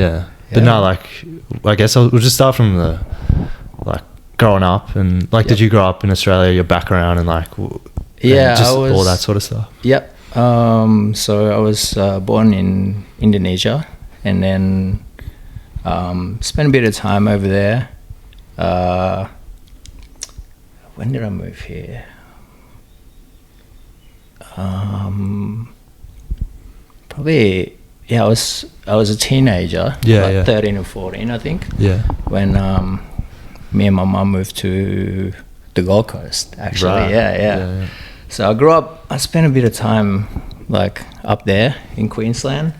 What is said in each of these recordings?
Yeah. But no, like, I guess we'll just start from the, like, growing up and, like, did you grow up in Australia, your background and, like, just all that sort of stuff? Yep. So I was born in Indonesia and then spent a bit of time over there. When did I move here? Probably, I was a teenager, 13 or 14, I think. Yeah. When me and my mum moved to the Gold Coast, actually. Right. Yeah. So I spent a bit of time, like, up there in Queensland.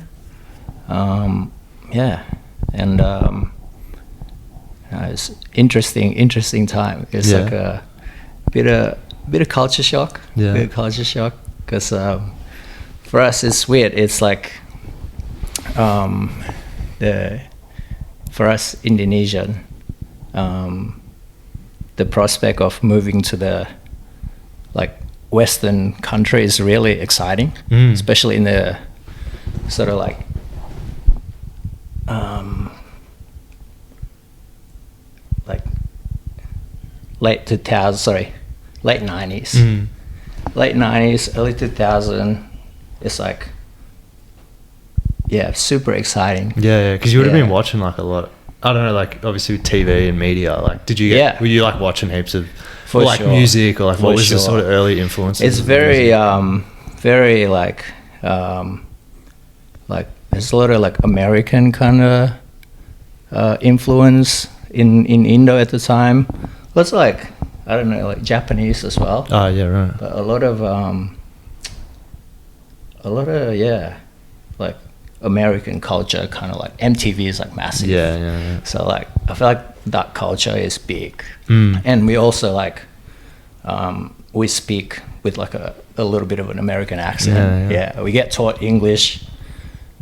And it's interesting time. It's like a bit of culture shock. Yeah. Bit of culture shock because for us it's weird. It's like for us Indonesian, the prospect of moving to the like Western country is really exciting, especially in the sort of like late 90s, late 90s, early 2000. It's like, super exciting. Yeah, because you would have been watching like a lot. I don't know, like obviously with TV and media. Like, were you like watching heaps of music or like what was the sort of early influences? It's very, very like there's a lot of like American kind of influence in Indo at the time. What's like, I don't know, like Japanese as well. Oh yeah, right. But a lot of like American culture, kind of like MTV is like massive. Yeah. So like I feel like that culture is big, and we also like we speak with like a little bit of an American accent. Yeah, we get taught English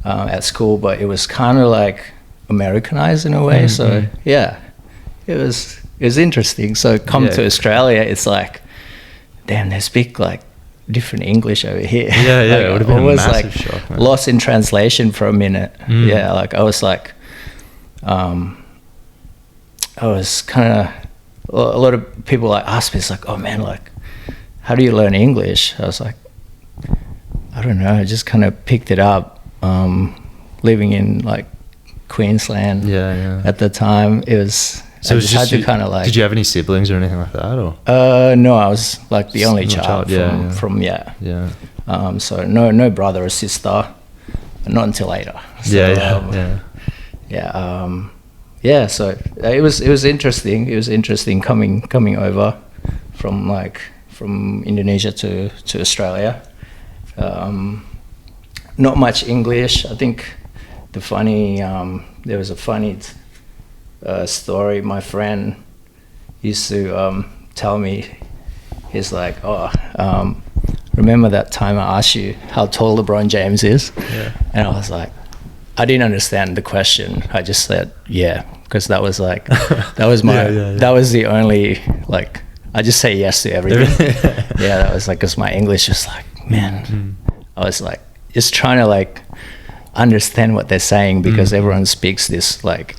at school, but it was kind of like Americanized in a way. So it was interesting. So come to Australia, it's like, damn, they speak like different English over here. Yeah, like, it would have been a massive like shock, man. Lost in translation for a minute. Yeah, like I was like, I was kind of, a lot of people like ask me, it's like, oh man, like, how do you learn English? I was like, I don't know, I just kind of picked it up, living in like Queensland. At the time, it was. So I just had to kind of like. Did you have any siblings or anything like that, or? No, I was like the only child from. So no brother or sister, not until later. So, So it was interesting. It was interesting coming over from Indonesia to Australia. Not much English. I think there was a funny story. My friend used to tell me. He's like, remember that time I asked you how tall LeBron James is? And I was like, I didn't understand the question. I just said because that was like that was my that was the only, like, I just say yes to everything. That was like, because my English was like, man, I was like just trying to like understand what they're saying, because everyone speaks this like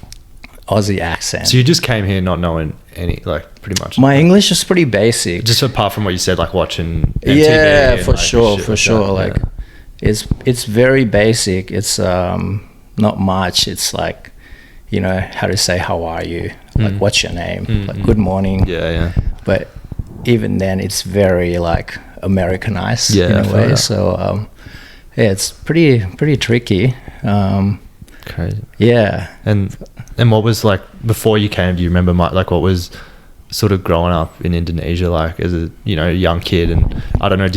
Aussie accent. So you just came here not knowing any, like, pretty much. My English is pretty basic. Just apart from what you said, like watching MTV. For sure. Like, it's very basic. It's not much. It's like, you know, how to say how are you, like what's your name, like good morning. But even then, it's very like Americanized in a way. So it's pretty tricky. Crazy. And what was, like, before you came, do you remember like what was sort of growing up in Indonesia like as a, you know, young kid? And I don't know,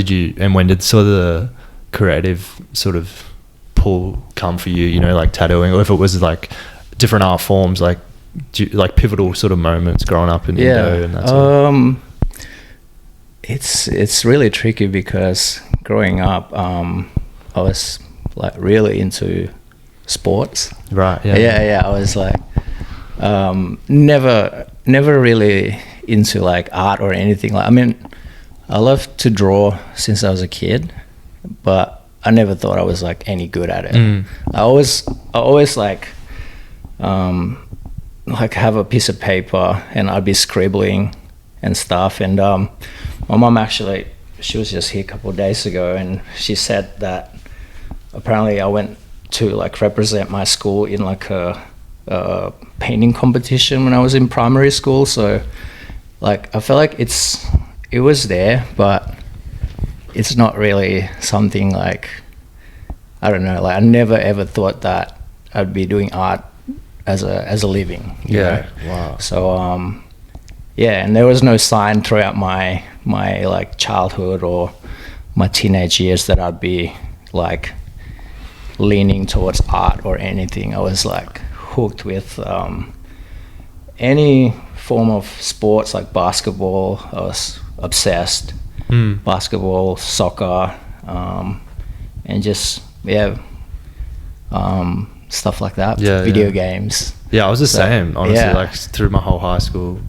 when did sort of the creative sort of pull come for you, you know, like tattooing, or if it was like different art forms, like like pivotal sort of moments growing up in Indo and that sort of? It's really tricky, because growing up I was like really into sports. Right. I was like never really into like art or anything. Like, I mean, I love to draw since I was a kid, but I never thought I was like any good at it. I always like like have a piece of paper and I'd be scribbling and stuff. And my mom actually, she was just here a couple of days ago, and she said that apparently I went to like represent my school in like a painting competition when I was in primary school. So like I feel like it was there, but it's not really something like, I don't know, like I never ever thought that I'd be doing art as a living. You know? Wow. So yeah, and there was no sign throughout my like childhood or my teenage years that I'd be like leaning towards art or anything. I was like hooked with any form of sports, like basketball. I was obsessed. Basketball, soccer, and just stuff like that. Video games. Yeah, I was the same, honestly. Like through my whole high school,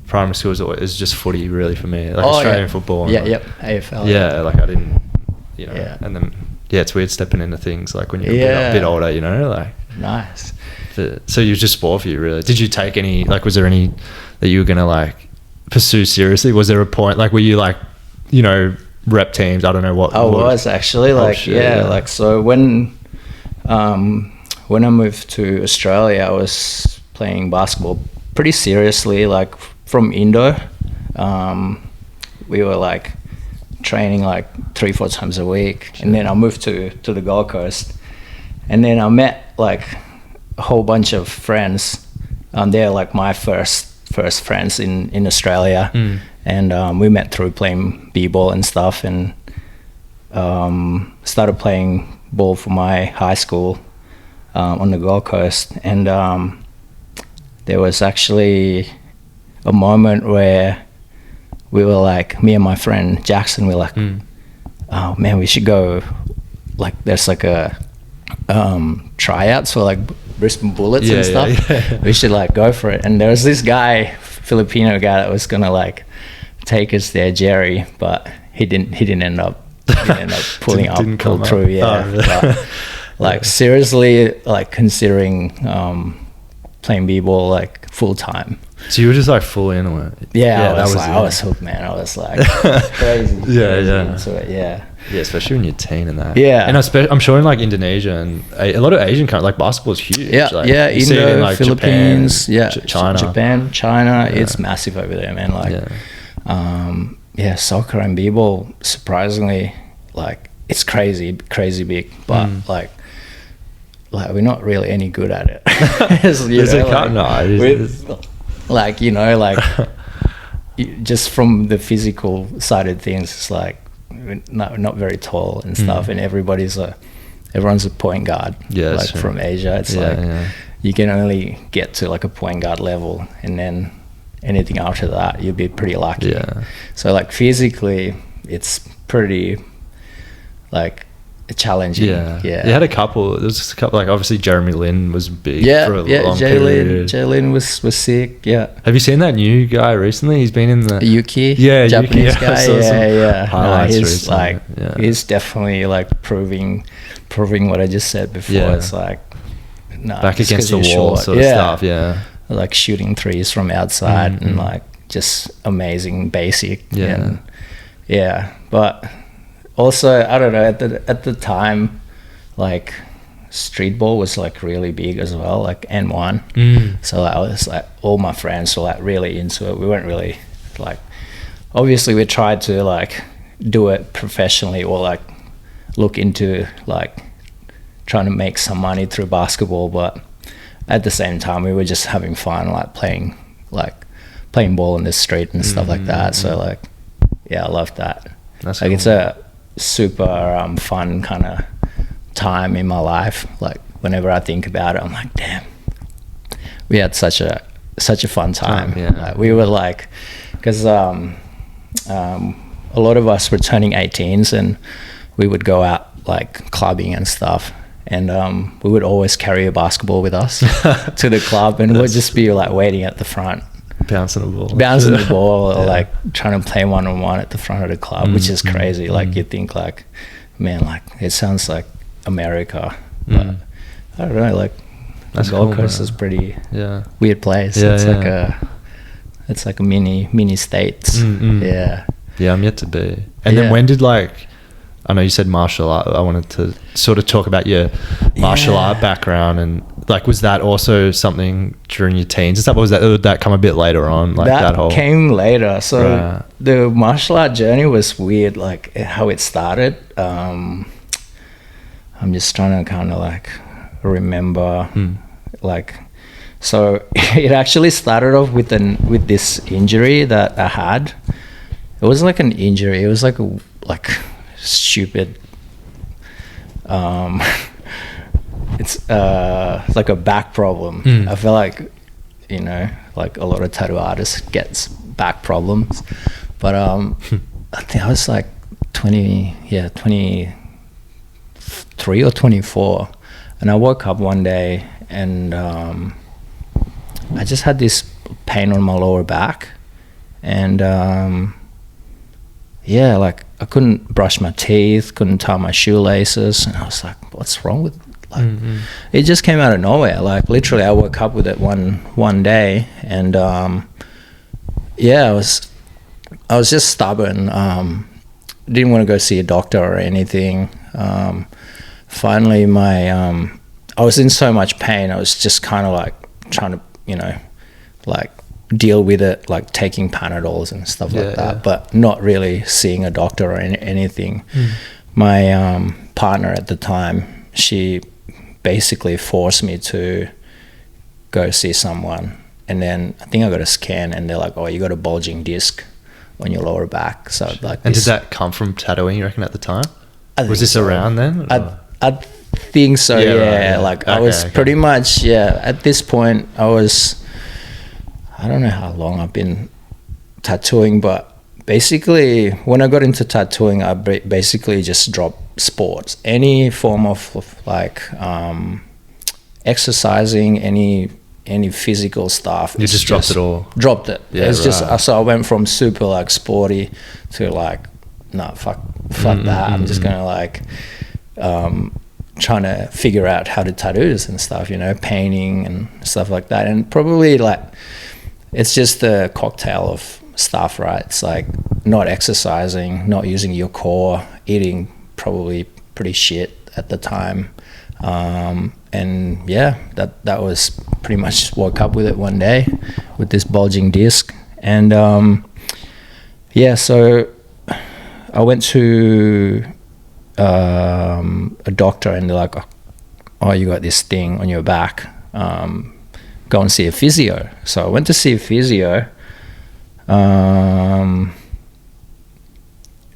primary school was just footy really for me, like Australian football. AFL. Yeah, like I didn't, you know, and then it's weird stepping into things like when you're a bit older, you know, like. Nice. So you was just sport for you, really. Did you take any, like, was there any that you were gonna like pursue seriously? Was there a point, like, were you like, you know, rep teams? I don't know what. I was actually like, like, so when I moved to Australia, I was playing basketball pretty seriously, like from Indo. We were like training like 3-4 times a week, and then I moved to the Gold Coast, and then I met like a whole bunch of friends. They're like my first friends in Australia. And we met through playing b-ball and stuff, and started playing ball for my high school on the Gold Coast. And there was actually a moment where we were like, me and my friend Jackson, we were like, oh man, we should go, like there's like a tryouts for like Brisbane Bullets and stuff. We should like go for it. And there was this guy, Filipino guy, that was gonna like take us there, Jerry, but he didn't end up pulling up, pull through. But like seriously, like considering playing b-ball like full time. So you were just like full into it. I was hooked, man. I was like crazy. Into it, yeah, especially when you're teen and that. And I'm sure in like Indonesia and a lot of Asian countries, like basketball is huge. Indo, in like Philippines, Japan, China. It's massive over there, man. Like, soccer and b-ball, surprisingly, like it's crazy big, but like we're not really any good at it. Like, you know, like just from the physical side of things, it's like not very tall and stuff, and everyone's a point guard. From Asia, it's you can only get to like a point guard level, and then anything after that you'll be pretty lucky. So like physically it's pretty like challenging. You had a couple, like obviously Jeremy Lin was big for a long period. Jay Lin was sick. Have you seen that new guy recently? He's been in the Yuki, Japanese guy. He's like he's definitely like proving what I just said before. It's like back against the wall sort of stuff. Like shooting threes from outside and like just amazing basic. But also, I don't know, at the time, like street ball was like really big as well, like N1. So like, I was like, all my friends were like really into it. We weren't really like, obviously we tried to like do it professionally or like look into like trying to make some money through basketball, but at the same time we were just having fun, like playing ball in the street and stuff like that. So like, I love that. That's like cool. It's a super fun kind of time in my life. Like whenever I think about it, I'm like, damn, we had such a fun time. Like, we were like, because a lot of us were turning 18s and we would go out like clubbing and stuff, and we would always carry a basketball with us to the club, and we'd just be like waiting at the front, bouncing the ball or like trying to play one-on-one at the front of the club, which is crazy. Like you think like, man, like it sounds like America, but I don't know, like The Gold Coast is pretty weird place. It's like a mini states. Yeah. Yeah, I'm yet to be. And then when did I know you said martial art. I wanted to sort of talk about your martial art background, and was that also something during your teens and stuff? Or did that come a bit later on? That whole came later. So the martial art journey was weird, how it started. I'm just trying to kind of remember, so it actually started off with this injury that I had. It was like an injury. It was like stupid. It's like a back problem. I feel like a lot of tattoo artists gets back problems, but I think I was 23 or 24, and I woke up one day and I just had this pain on my lower back, and I couldn't brush my teeth, couldn't tie my shoelaces, and I was like, what's wrong with it? Just came out of nowhere. Literally I woke up with it one day, and I was just stubborn. Didn't want to go see a doctor or anything. Finally I was in so much pain, I was just kind of trying to deal with it, taking Panadols and stuff like that, but not really seeing a doctor or anything. My partner at the time, she basically forced me to go see someone, and then I think I got a scan, and they're like, oh, you got a bulging disc on your lower back. So and did that come from tattooing, you reckon, at the time? Was this around then? I think so. I was pretty much at this point I don't know how long I've been tattooing, but basically when I got into tattooing, I basically just dropped sports, any form of exercising, any physical stuff. You just dropped it all. Dropped it. It's just so I went from super sporty to fuck that. I'm just gonna trying to figure out how to tattoos and stuff, painting and stuff like that, and probably it's just a cocktail of stuff, right? It's not exercising, not using your core, eating probably pretty shit at the time, and that was pretty much woke up with it one day with this bulging disc, and so I went to a doctor, and they're like, oh, you got this thing on your back, go and see a physio. So I went to see a physio.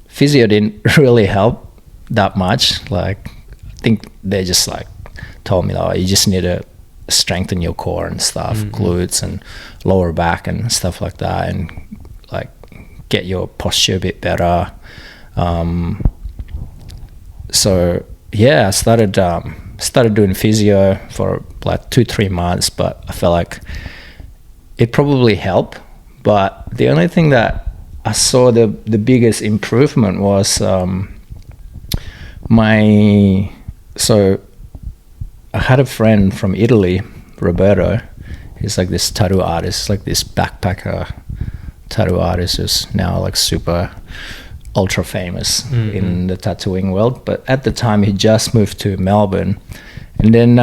Physio didn't really help that much. I think they just told me, oh, you just need to strengthen your core and stuff, glutes and lower back and stuff like that, and get your posture a bit better. So I started doing physio for 2-3 months, but I felt like it probably helped. But the only thing that I saw the biggest improvement was so I had a friend from Italy, Roberto. He's this tattoo artist, this backpacker tattoo artist who's now super ultra famous in the tattooing world. But at the time he just moved to Melbourne, and then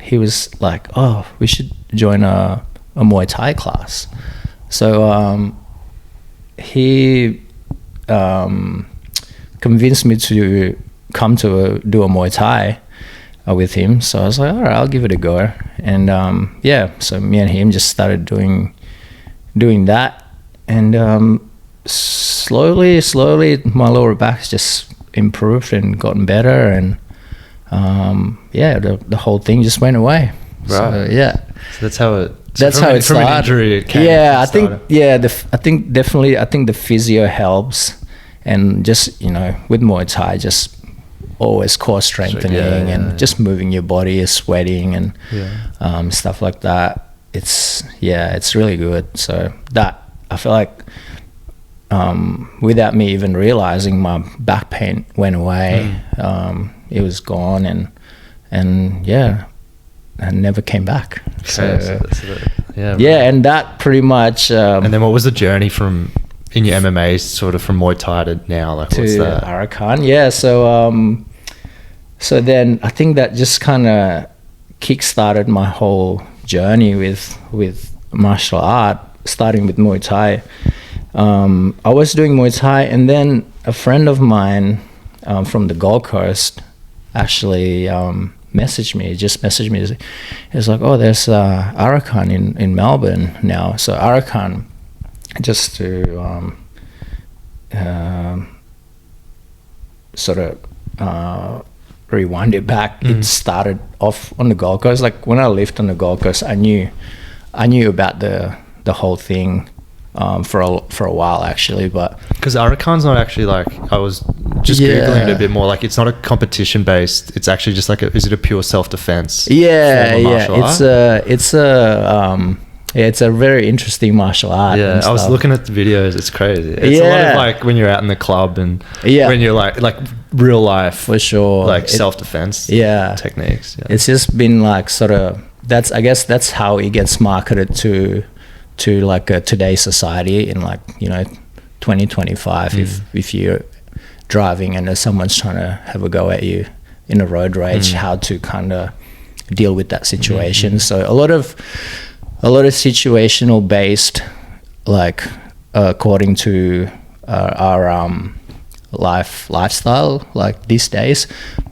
he was like, oh, we should join a Muay Thai class. So he convinced me to come to do a Muay Thai with him. So I was like, all right, I'll give it a go. And so me and him just started doing that, and slowly my lower back's just improved and gotten better, and the whole thing just went away. Right. So that's how it started. From an injury it came. I think the physio helps, and just with Muay Thai, just always core strengthening and just moving your body, sweating and stuff like that. It's really good. So that I feel like without me even realizing, my back pain went away. It was gone, and never came back. Okay, and that pretty much. And then what was the journey from in your MMA sort of from Muay Thai to now? Like to what's that? Arakan, yeah. So then I think that just kind of kick-started my whole journey with martial art, starting with Muay Thai. I was doing Muay Thai, and then a friend of mine from the Gold Coast actually messaged me. He's like, oh, there's Arakan in Melbourne now. So Arakan, just to sort of rewind it back, it started off on the Gold Coast. Like when I lived on the Gold Coast, I knew about the whole thing for a while actually, but because Arakan's not actually like, I was just googling it a bit more, like it's not a competition based, it's actually just like is it a pure self-defense? It's a very interesting martial art. Yeah, I was looking at the videos. It's crazy. It's a lot of like when you're out in the club and when you're like real life for sure, like self-defense techniques. It's just been like sort of I guess that's how it gets marketed to like today's society in like 2025. If you're driving and there's someone's trying to have a go at you in a road rage, how to kind of deal with that situation. So a lot of situational based, like according to our lifestyle like these days,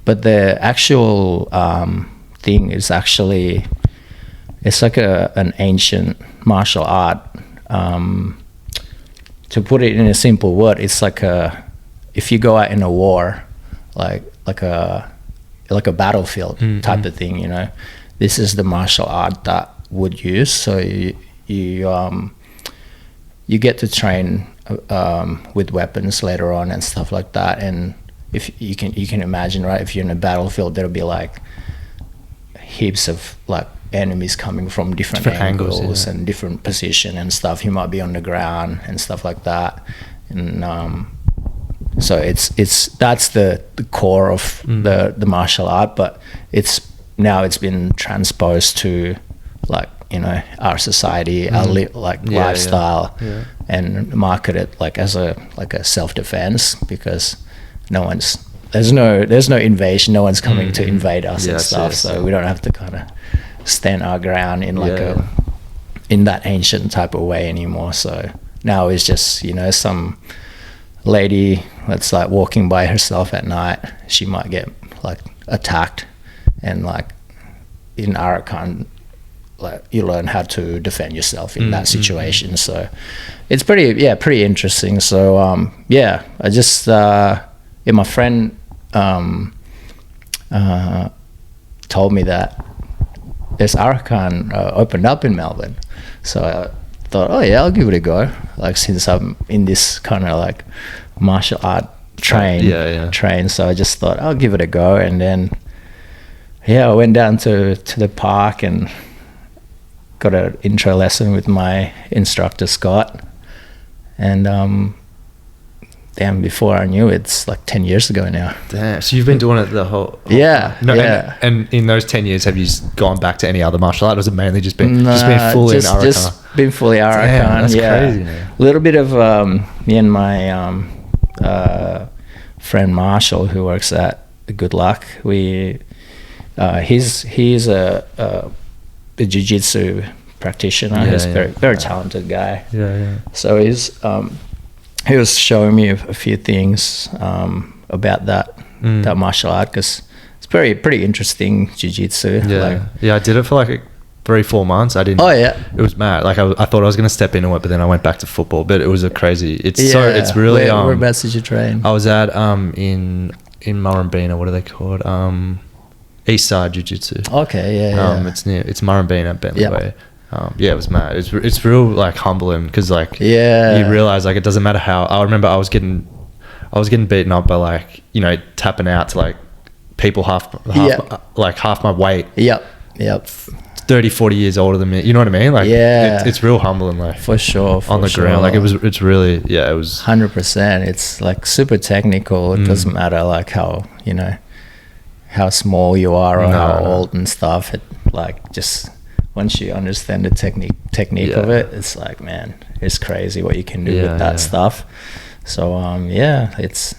but the actual thing is actually, it's like an ancient martial art. To put it in a simple word, it's like if you go out in a war, like a battlefield type of thing, this is the martial art that would use. So you get to train with weapons later on and stuff like that. And if you can imagine, right, if you're in a battlefield, there'll be like heaps of like enemies coming from different angles and different position and stuff. You might be on the ground and stuff like that. And so it's that's the core of the martial art, but it's been transposed to like our society, our lifestyle, and marketed like as a self-defense, because there's no invasion, no one's coming to invade us and stuff. So we don't have to kind of stand our ground in like in that ancient type of way anymore. So now it's just some lady that's like walking by herself at night, she might get like attacked, and like in Arakan, like you learn how to defend yourself in that situation. So it's pretty interesting. So I just my friend told me that there's Arakan opened up in Melbourne. So I thought, oh yeah, I'll give it a go, like since I'm in this kind of like martial art train. So I just thought I'll give it a go. And then I went down to the park and got an intro lesson with my instructor Scott, and damn, before I knew it's like 10 years ago now. Damn, so you've been doing it the whole And in those 10 years, have you gone back to any other martial art, or has it mainly just been fully in Arakan? Just been fully Arakan. Damn, that's crazy, man. A little bit of me and my friend Marshall, who works at Good Luck, he's a jiu-jitsu practitioner. He's a very talented guy. So he was showing me a few things about that martial art, because it's pretty interesting jiu-jitsu. I did it for like 3-4 months. I didn't. It was mad. Like I thought I was gonna step into it, but then I went back to football. But it was a crazy. It's really. Whereabouts did you train? I was at in Murrumbina. What are they called? East Side Jiu-Jitsu. Okay, It's Murrumbina at Bentley Way. It was mad. It's real like humbling, because like you realize like it doesn't matter how. I remember I was getting beaten up by like tapping out to like people half my weight. 30-40 years older than me. You know what I mean? Like it's real humbling. Like for sure on the ground. Like it's really it was 100%. It's like super technical. It doesn't matter like how small you are or how old and stuff. like just once you understand the technique of it, it's like, man, it's crazy what you can do with that stuff. So it's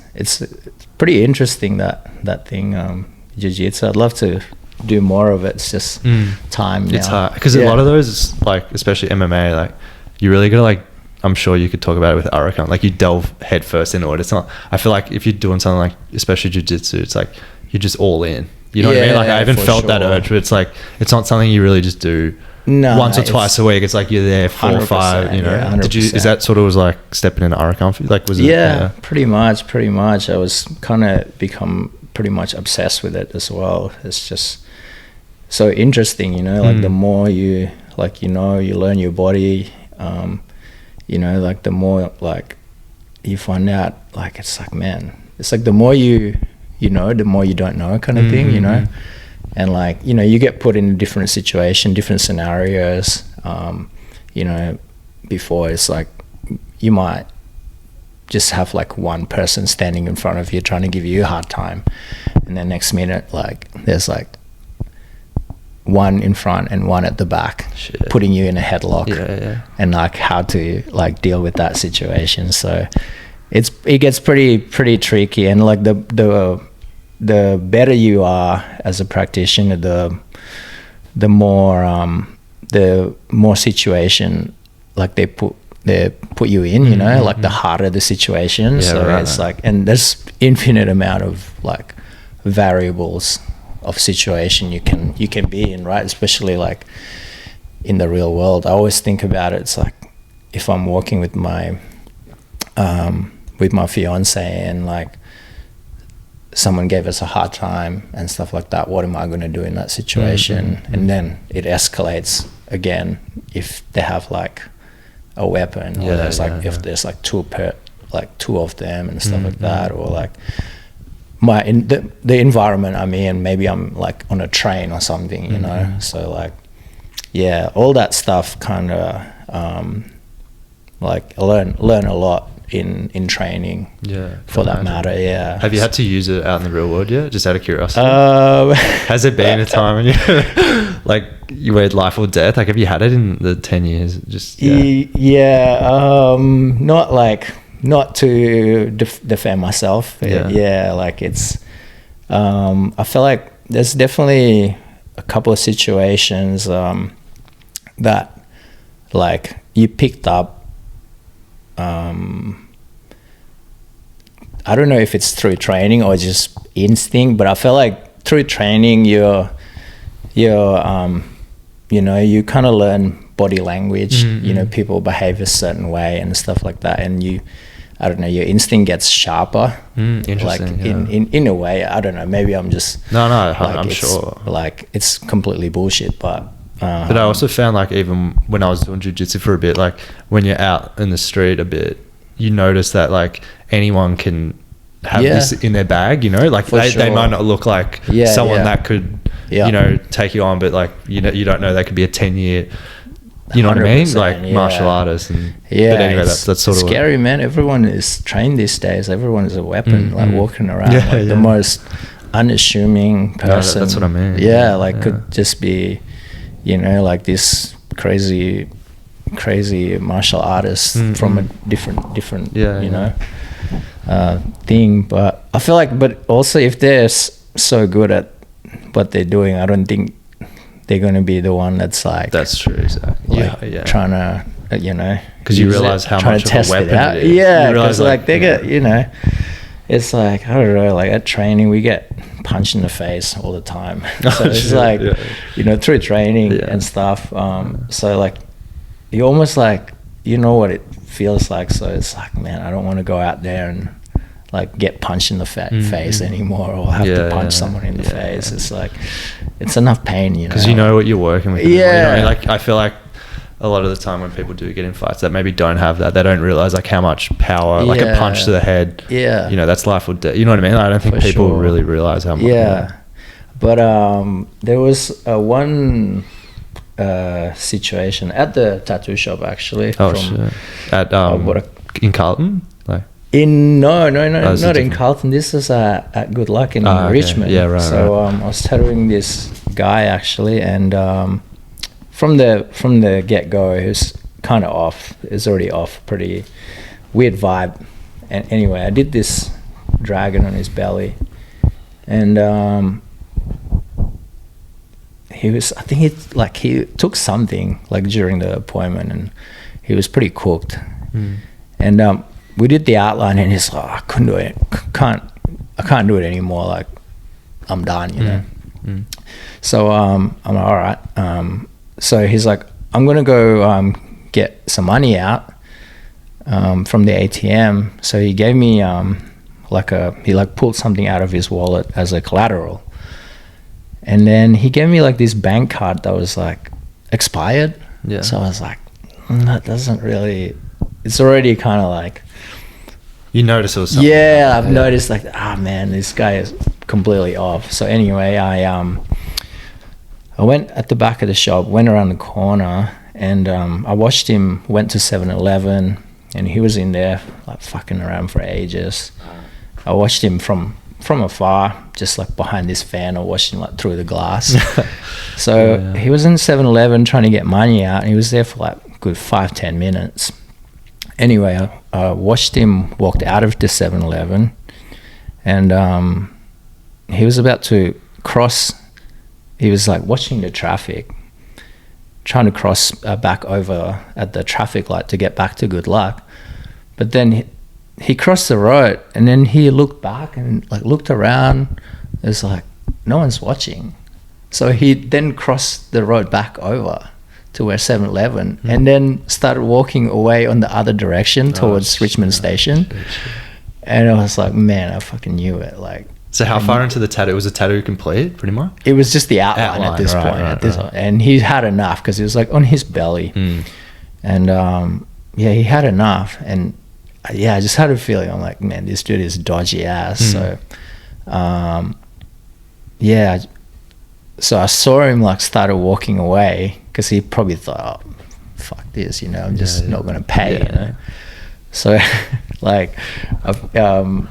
pretty interesting that thing, jiu-jitsu. I'd love to do more of it. It's just time now. It's hard because a lot of those, like especially MMA, like you really gotta like, I'm sure you could talk about it with Arakan, like you delve head first into it. It's not, I feel like if you're doing something like especially jiu-jitsu, it's like you're just all in, you know what I mean? Like I haven't felt that urge, but it's like it's not something you really just do once or twice a week. It's like you're there 4 or 5, you know. Did you, is that sort of was like stepping into Arakan for you? Like was it pretty much. I was kind of become pretty much obsessed with it as well. It's just so interesting, you know, like the more you like, you know, you learn your body, you know, like the more like you find out, like it's like, man, it's like the more you know, the more you don't know kind of thing, you know. And like, you know, you get put in a different situation, different scenarios, you know, before it's like you might just have like one person standing in front of you trying to give you a hard time, and then next minute like there's like one in front and one at the back putting you in a headlock, and like how to like deal with that situation. So it gets pretty tricky, and like the better you are as a practitioner, the more situation like they put you in, you know, like the harder the situation. It's like, and there's infinite amount of like variables of situation you can be in, right? Especially like in the real world. I always think about it. It's like if I'm walking with my fiance and like someone gave us a hard time and stuff like that, what am I going to do in that situation? And then it escalates again if they have like a weapon, or there's like if there's like two of them and stuff like that, or like the environment I'm in, maybe I'm like on a train or something, you know. So like all that stuff kind of like I learn a lot in training, for that matter. Have you had to use it out in the real world yet, just out of curiosity? Has there been a time when you like you weighed life or death? Like have you had it in the 10 years? Just not to defend myself. Like it's I feel like there's definitely a couple of situations that like you picked up. I don't know if it's through training or just instinct, but I feel like through training you're you know, you kind of learn body language, you know, people behave a certain way and stuff like that, and I don't know, your instinct gets sharper. Like in a way, I don't know, maybe I'm just like, I'm sure like it's completely bullshit, but I also found like even when I was doing jiu-jitsu for a bit, like when you're out in the street a bit, you notice that like anyone can have this in their bag, you know, like they might not look like someone that could you know take you on, but like you know, you don't know, they could be a 10-year, you know what I mean, like martial artist. And but anyway, that's sort of scary, man. Everyone is trained these days. Everyone is a weapon, like walking around like the most unassuming person. That's what I mean. Could just be, you know, like this crazy martial artist from a different you know thing. But I feel like, but also if they're so good at what they're doing, I don't think they're going to be the one that's like, that's true, exactly, like trying to you know, because you realize how much of a weapon it is. Because like they get, you know, it's like, I don't know, like at training we get punched in the face all the time. So it's like you know, through training and stuff, so like you almost like, you know what it feels like. So it's like, man, I don't want to go out there and like get punched in the face anymore, or have to punch someone in the face. It's like, it's enough pain, you know, because you know what you're working with. You know what I mean? Like I feel like a lot of the time when people do get in fights that maybe don't have that, they don't realize like how much power like a punch to the head, you know, that's life or death, you know what I mean? I don't think people really realize how much. But there was one situation at the tattoo shop actually. At in Carlton, like not in Carlton. This is at Good Luck in Richmond. So I was tattooing this guy actually, and from the get-go, he was kind of off. It was already off, pretty weird vibe. And anyway, I did this dragon on his belly, and I think he took something like during the appointment, and he was pretty cooked. And we did the outline, and he's like, I couldn't do it. I can't do it anymore. Like, I'm done, you know. So I'm like, all right. So he's like, I'm gonna go get some money out from the ATM. So he gave me he pulled something out of his wallet as a collateral, and then he gave me like this bank card that was like expired. Yeah. So I was like, that doesn't really. It's already kind of like. You notice it was something. Yeah, I've noticed like, man, this guy is completely off. So anyway, I went at the back of the shop, went around the corner, and I watched him. Went to 7-Eleven, and he was in there like fucking around for ages. I watched him from afar, just like behind this fan. I watched him like through the glass. So he was in 7-Eleven trying to get money out, and he was there for like a good 5-10 minutes. Anyway, I watched him walked out of the 7-Eleven, and he was about to cross. He was like watching the traffic, trying to cross back over at the traffic light to get back to Good Luck. But then he crossed the road, and then he looked back and like looked around. It's like no one's watching. So he then crossed the road back over to where 7-Eleven, and then started walking away on the other direction towards Richmond Station. And I was like, man, I fucking knew it. Like, so how far into the tattoo was the tattoo complete? Pretty much. It was just the outline at this point. And he had enough because it was like on his belly, and he had enough. And I just had a feeling. I'm like, man, this dude is dodgy ass. So, so I saw him like started walking away because he probably thought, oh, fuck this, you know, I'm just not going to pay, you know. So like I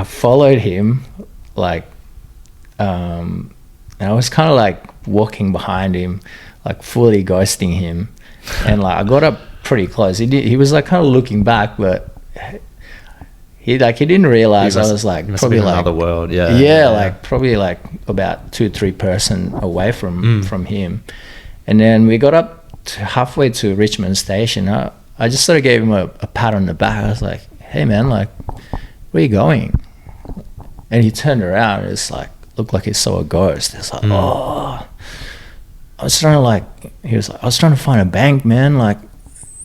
followed him like and I was kind of like walking behind him, like fully ghosting him, and like I got up pretty close. He was like kind of looking back, but he didn't realize I was like probably like another world. Like probably like about 2-3 person away from him. And then we got up to halfway to Richmond Station. I just sort of gave him a pat on the back. I was like, hey man, like, where are you going? And he turned around and it's like looked like he saw a ghost. It's like, I was trying to find a bank, man, like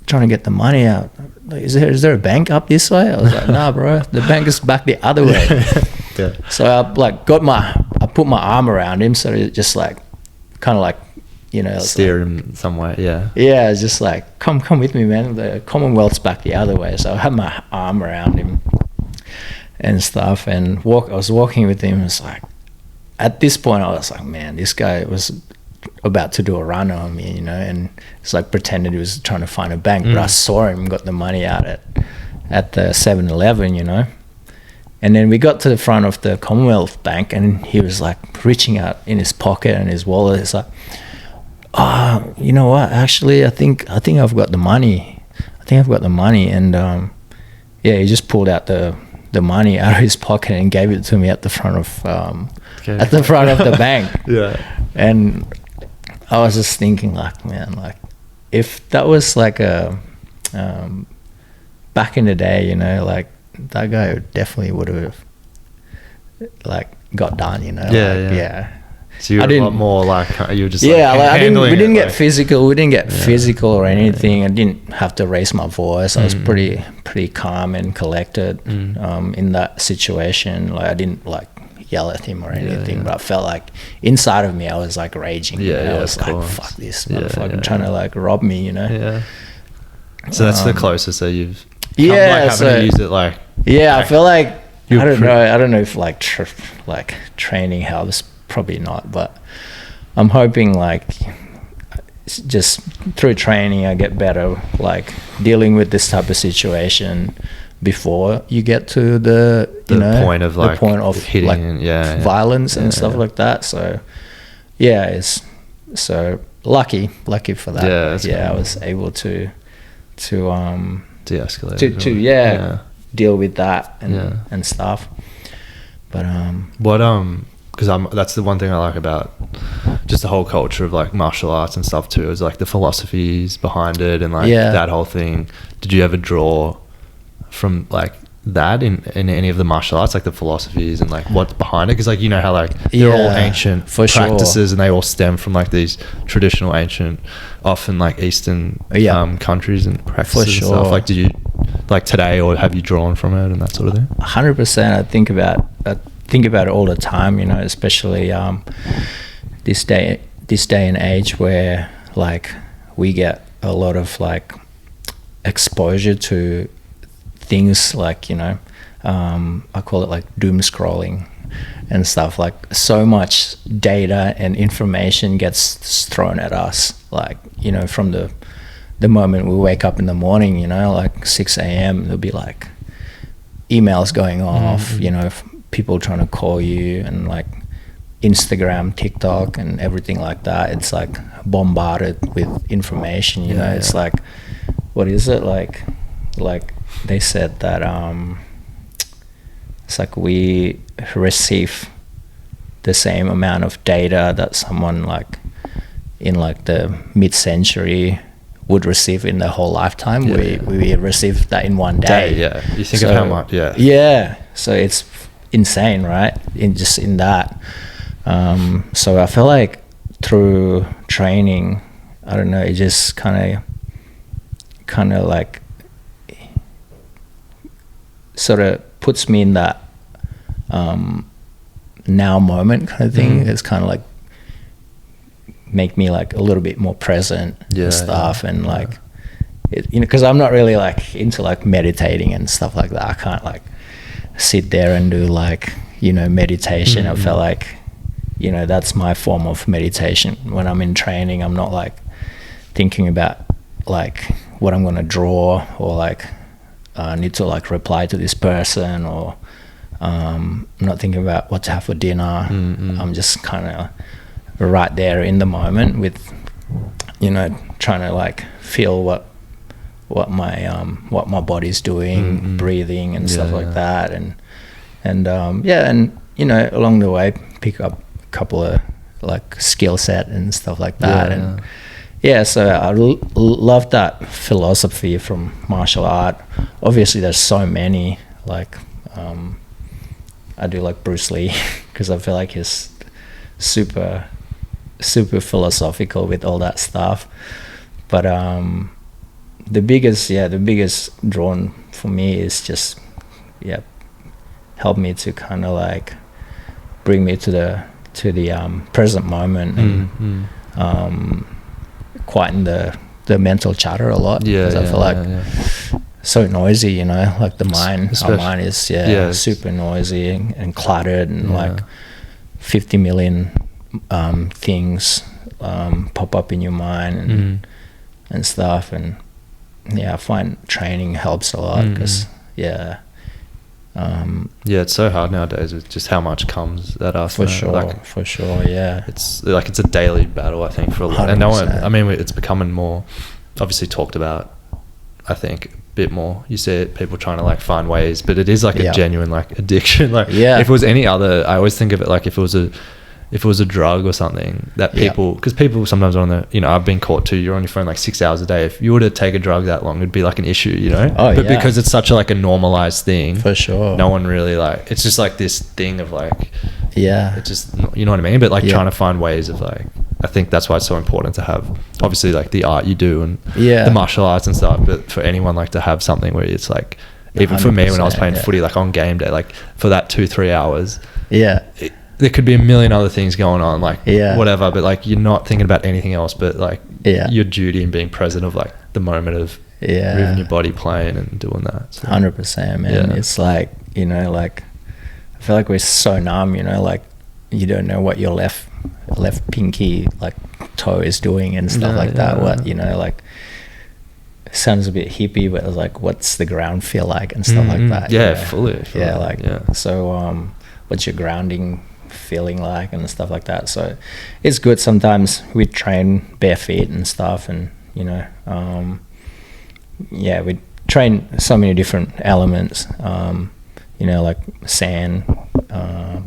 trying to get the money out. Like, is there a bank up this way? I was like, nah, bro, the bank is back the other way. So I like I put my arm around him, so it just like kind of like, you know, steer him somewhere. It's just like come with me, man, the Commonwealth's back the other way. So I had my arm around him and stuff, and I was walking with him. It's like at this point I was like, man, this guy was about to do a run on me, you know, and it's like pretended he was trying to find a bank, but I saw him got the money out at the 7-Eleven, you know. And then we got to the front of the Commonwealth Bank, and he was like reaching out in his pocket and his wallet. It's like, you know what, actually I think I've got the money. And he just pulled out the money out of his pocket and gave it to me at the front of the bank. And I was just thinking like, man, like if that was like a back in the day, you know, like that guy definitely would have like got done, you know. So you're a lot more like you were just we didn't get physical or anything. I didn't have to raise my voice. I was pretty calm and collected in that situation. Like I didn't like yell at him or anything, but I felt like inside of me I was like raging. I was like, fuck this motherfucker trying to like rob me, you know. So that's the closest that you've come, like having to use it like I feel like I don't know if like training helps, probably not, but I'm hoping like just through training I get better like dealing with this type of situation before you get to the point of like the point of hitting like and, violence and stuff like that. So yeah, it's so lucky for that. I was able to de-escalate to deal with that and stuff. But because that's the one thing I like about just the whole culture of like martial arts and stuff too, is like the philosophies behind it and like that whole thing. Did you ever draw from like that in any of the martial arts, like the philosophies and like what's behind it? Because like, you know how like they're all ancient practices and they all stem from like these traditional ancient, often like Eastern countries and practices and stuff. Like, did you like today, or have you drawn from it and that sort of thing? 100%. I think about it all the time, you know, especially this day and age where like we get a lot of like exposure to things like, you know, I call it like doom scrolling and stuff. Like so much data and information gets thrown at us, like, you know, from the moment we wake up in the morning, you know, like 6 a.m. there'll be like emails going off, you know, people trying to call you, and like Instagram, TikTok and everything like that. It's like bombarded with information, you know. It's like, what is it, like they said that it's like we receive the same amount of data that someone like in like the mid-century would receive in their whole lifetime. We receive that in one day. You think of how much so it's insane, right? In that so I feel like through training, I don't know, it just kind of like sort of puts me in that now moment kind of thing. It's kind of like make me like a little bit more present and stuff, and like it, you know, because I'm not really like into like meditating and stuff like that. I can't like sit there and do like, you know, meditation. I feel like, you know, that's my form of meditation. When I'm in training, I'm not like thinking about like what I'm going to draw, or like I need to like reply to this person, or I'm not thinking about what to have for dinner. I'm just kind of right there in the moment with, you know, trying to like feel what my body's doing, breathing and stuff like that, and you know, along the way pick up a couple of like skill set and stuff like that. So I love that philosophy from martial art. Obviously there's so many, like I do like Bruce Lee because I feel like he's super philosophical with all that stuff. But the biggest drawn for me is just help me to kind of like bring me to the present moment, and quieten the mental chatter a lot, because I feel like so noisy, you know, like the mind, our mind is super noisy and cluttered, and like 50 million things pop up in your mind and stuff. And I find training helps a lot, because it's so hard nowadays with just how much comes at us. For sure. It's like it's a daily battle, I think, for a lot. 100%. And no one, I mean, it's becoming more obviously talked about, I think, a bit more. You see it, people trying to like find ways, but it is like a genuine like addiction. Like if it was any other, I always think of it like if it was a drug or something that people, because people sometimes are on the, you know, I've been caught too, you're on your phone like 6 hours a day. If you were to take a drug that long, it'd be like an issue, you know? But because it's such a normalized thing, for sure, no one really like, it's just like this thing of like, it's just, you know what I mean? But like trying to find ways of like, I think that's why it's so important to have obviously like the art you do and the martial arts and stuff, but for anyone like to have something where it's like, even for me when I was playing footy, like on game day, like for that 2-3 hours, there could be a million other things going on, like whatever, but like you're not thinking about anything else but like your duty and being present of like the moment of moving your body, playing and doing that. So, 100%, man. It's like, you know, like I feel like we're so numb, you know, like you don't know what your left pinky like toe is doing and stuff that. What, you know, like sounds a bit hippie, but it's like, what's the ground feel like and stuff like that. Fully. Yeah, like so what's your grounding feeling like and stuff like that. So it's good. Sometimes we train bare feet and stuff, and you know, we train so many different elements, you know, like sand,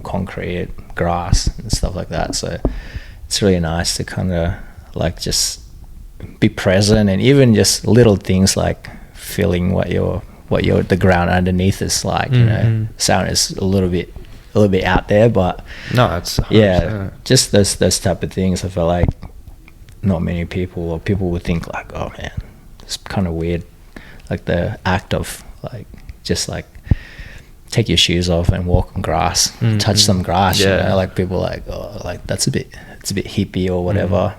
concrete, grass and stuff like that. So it's really nice to kind of like just be present, and even just little things like feeling what the ground underneath is like. You know, sound is a little bit out there, but no, it's 100%. Yeah, just those type of things. I feel like not many people, or people would think like, oh man, it's kind of weird, like the act of like just like take your shoes off and walk on grass, touch some grass. You know, like people like, oh, like it's a bit hippie or whatever.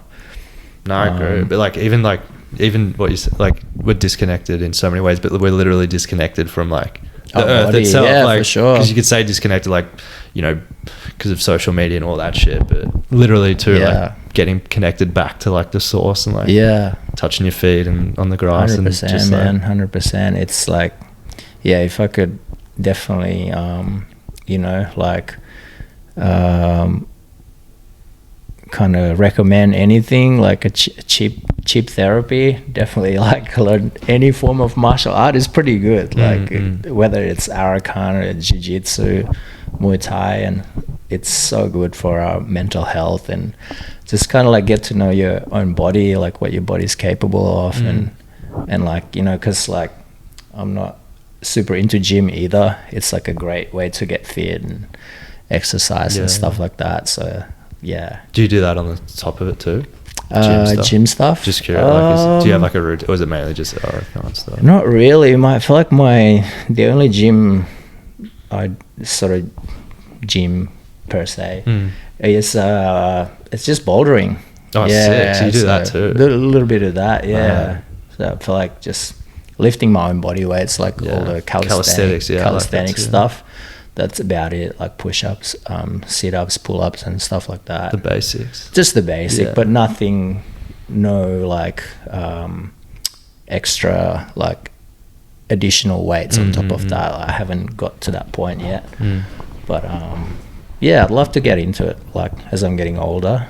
No, I agree. But like even what you said, like we're disconnected in so many ways, but we're literally disconnected from like the earth body, itself. yeah, like, for sure. Because you could say disconnected, like, you know, because of social media and all that shit, but literally too, like getting connected back to like the source and like touching your feet and on the grass. 100%, and just man, 100%. It's like, yeah, if I could definitely, you know, like, kind of recommend anything like a cheap therapy, definitely like learn any form of martial art is pretty good, like whether it's Arakan or jiu-jitsu, Muay Thai, and it's so good for our mental health, and just kind of like get to know your own body, like what your body's capable of, and like, you know, because like I'm not super into gym either. It's like a great way to get fit and exercise and stuff like that. So yeah. Do you do that on the top of it too? Gym stuff? Just curious. Do you have like a routine, or is it mainly just Arakan stuff? Not really. I feel like the only gym I sort of gym per se is it's just bouldering. Oh, sick. So you do that too? A little bit of that, yeah. So I feel like just lifting my own body weights, like all the calisthenics stuff. That's about it, like push-ups, sit-ups, pull-ups and stuff like that. The basics. Just the basic, but nothing, no like extra like additional weights on top of that. I haven't got to that point yet. But yeah, I'd love to get into it, like as I'm getting older.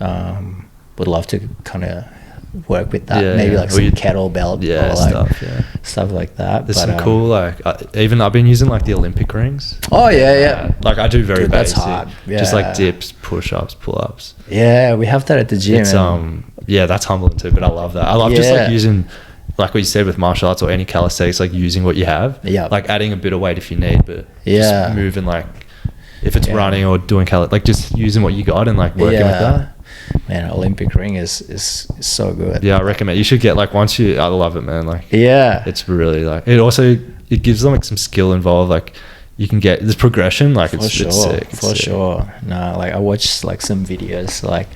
Would love to kind of work with that, maybe like some kettlebell or like stuff like that. There's some cool like even I've been using like the Olympic rings. Oh yeah. Like I do very basic. That's hard. Just like dips, push-ups, pull-ups. Yeah, we have that at the gym. It's that's humbling too, but I love that. I love just like using, like what you said with martial arts or any calisthenics, like using what you have. Like adding a bit of weight if you need, but just moving, like if it's running or doing like just using what you got and like working with that. Man, Olympic ring is so good. Yeah, I recommend. You should get like I love it, man. Like it's really like it gives them like some skill involved. Like you can get this progression. Like it's sick. For sure. No, like I watched like some videos, like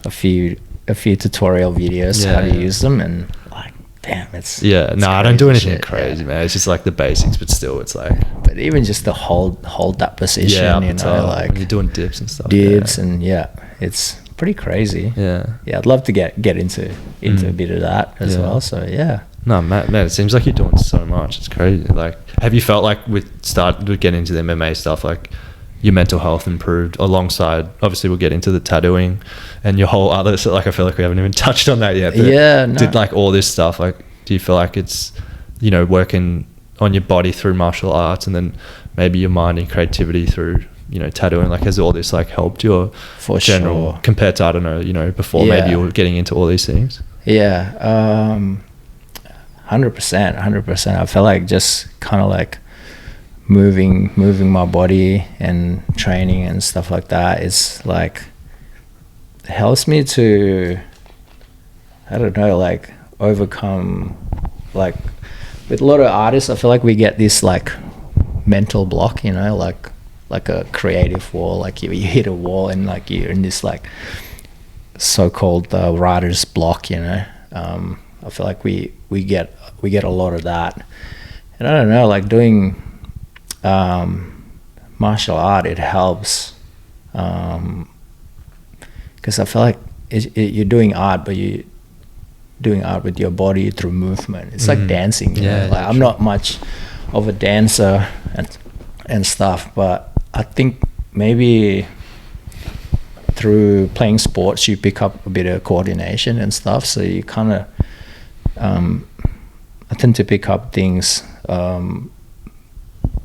a few tutorial videos how to use them, and like damn, it's I don't do anything crazy, man. It's just like the basics, but still, it's like. But even just to hold that position, you know, like when you're doing dips and stuff. And it's pretty crazy. I'd love to get into a bit of that as well. So no, man, it seems like you're doing so much. It's crazy. Like, have you felt like with getting into the MMA stuff, like your mental health improved alongside, obviously we'll get into the tattooing and your whole other, so like I feel like we haven't even touched on that yet, but did like all this stuff, like do you feel like it's, you know, working on your body through martial arts and then maybe your mind and creativity through, you know, tattooing, like has all this like helped you or for general sure compared to, I don't know, you know, before maybe you were getting into all these things? 100%. I feel like just kind of like moving my body and training and stuff like that is like helps me to, I don't know, like overcome, like with a lot of artists I feel like we get this like mental block, you know, like a creative wall, like you hit a wall and like you're in this like so-called writer's block, you know. I feel like we get a lot of that, and I don't know, like doing martial art, it helps because I feel like you're doing art, but doing art with your body through movement. It's like dancing. Yeah, I'm not much of a dancer and stuff, but I think maybe through playing sports you pick up a bit of coordination and stuff. So you kind of, I tend to pick up things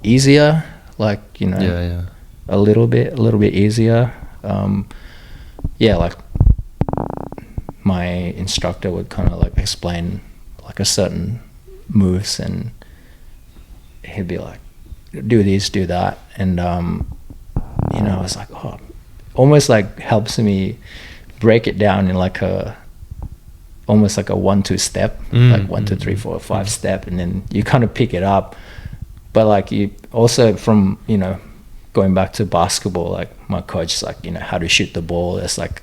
easier, like a little bit easier. Like my instructor would kind of like explain like a certain moves, and he'd be like, do this, do that, and I was like, oh, almost like helps me break it down in like almost like a 1-2 step, like 1, 2, 3, 4, 5 step, and then you kind of pick it up. But like you also from going back to basketball, like my coach is like, how to shoot the ball. There's like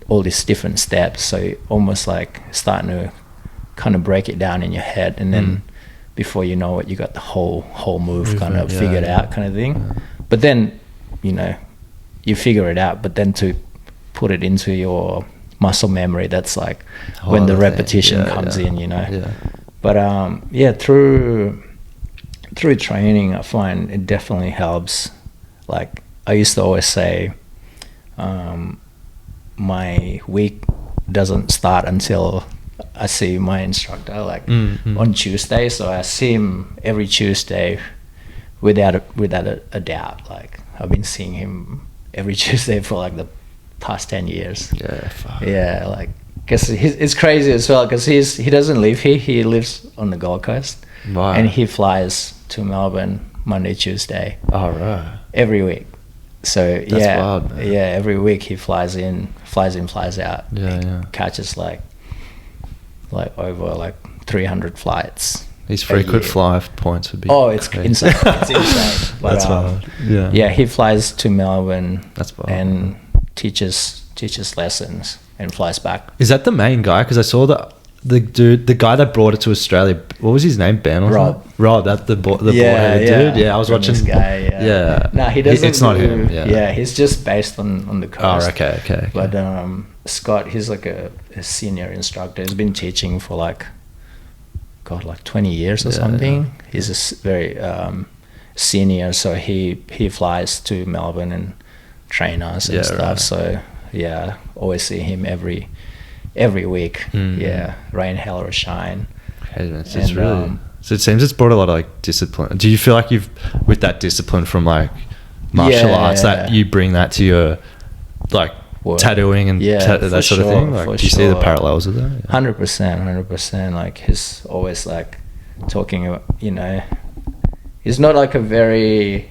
all these different steps, so you're almost like starting to kind of break it down in your head, and then before you know it, you got the whole move kind of figured out, kind of thing. But then you figure it out, but then to put it into your muscle memory, that's like when the repetition comes in, But through training, I find it definitely helps. Like I used to always say, my week doesn't start until I see my instructor, like on Tuesday. So I see him every Tuesday without a doubt. Like I've been seeing him every Tuesday for like the past 10 years. Yeah, like because it's crazy as well, because he doesn't live here. He lives on the Gold Coast, and he flies to Melbourne Monday, Tuesday. Oh, right. Every week. So that's wild, man. Yeah, every week he flies in, flies out. Catches like over like 300 flights. His frequent flyer points would be it's insane. It's insane. But, that's wild. He flies to Melbourne. That's wild. And teaches lessons and flies back. Is that the main guy? Because I saw the guy that brought it to Australia. What was his name? Ben or Rob. Something? Rob, that the bald-headed dude. Yeah, I was watching this guy. Yeah. No, he doesn't. It's not him. Yeah, he's just based on the coast. Oh, okay. But Scott, he's like a senior instructor. He's been teaching for like 20 years or something. Yeah. He's a very senior, so he flies to Melbourne and train us and stuff. Right. So always see him every week. Rain, hell or shine. It's really. So it seems it's brought a lot of like discipline. Do you feel like with that discipline from like martial arts, that you bring that to your like tattooing and that sort of thing? Like, do you see the parallels of that? 100%. Like he's always like talking about, he's not like a very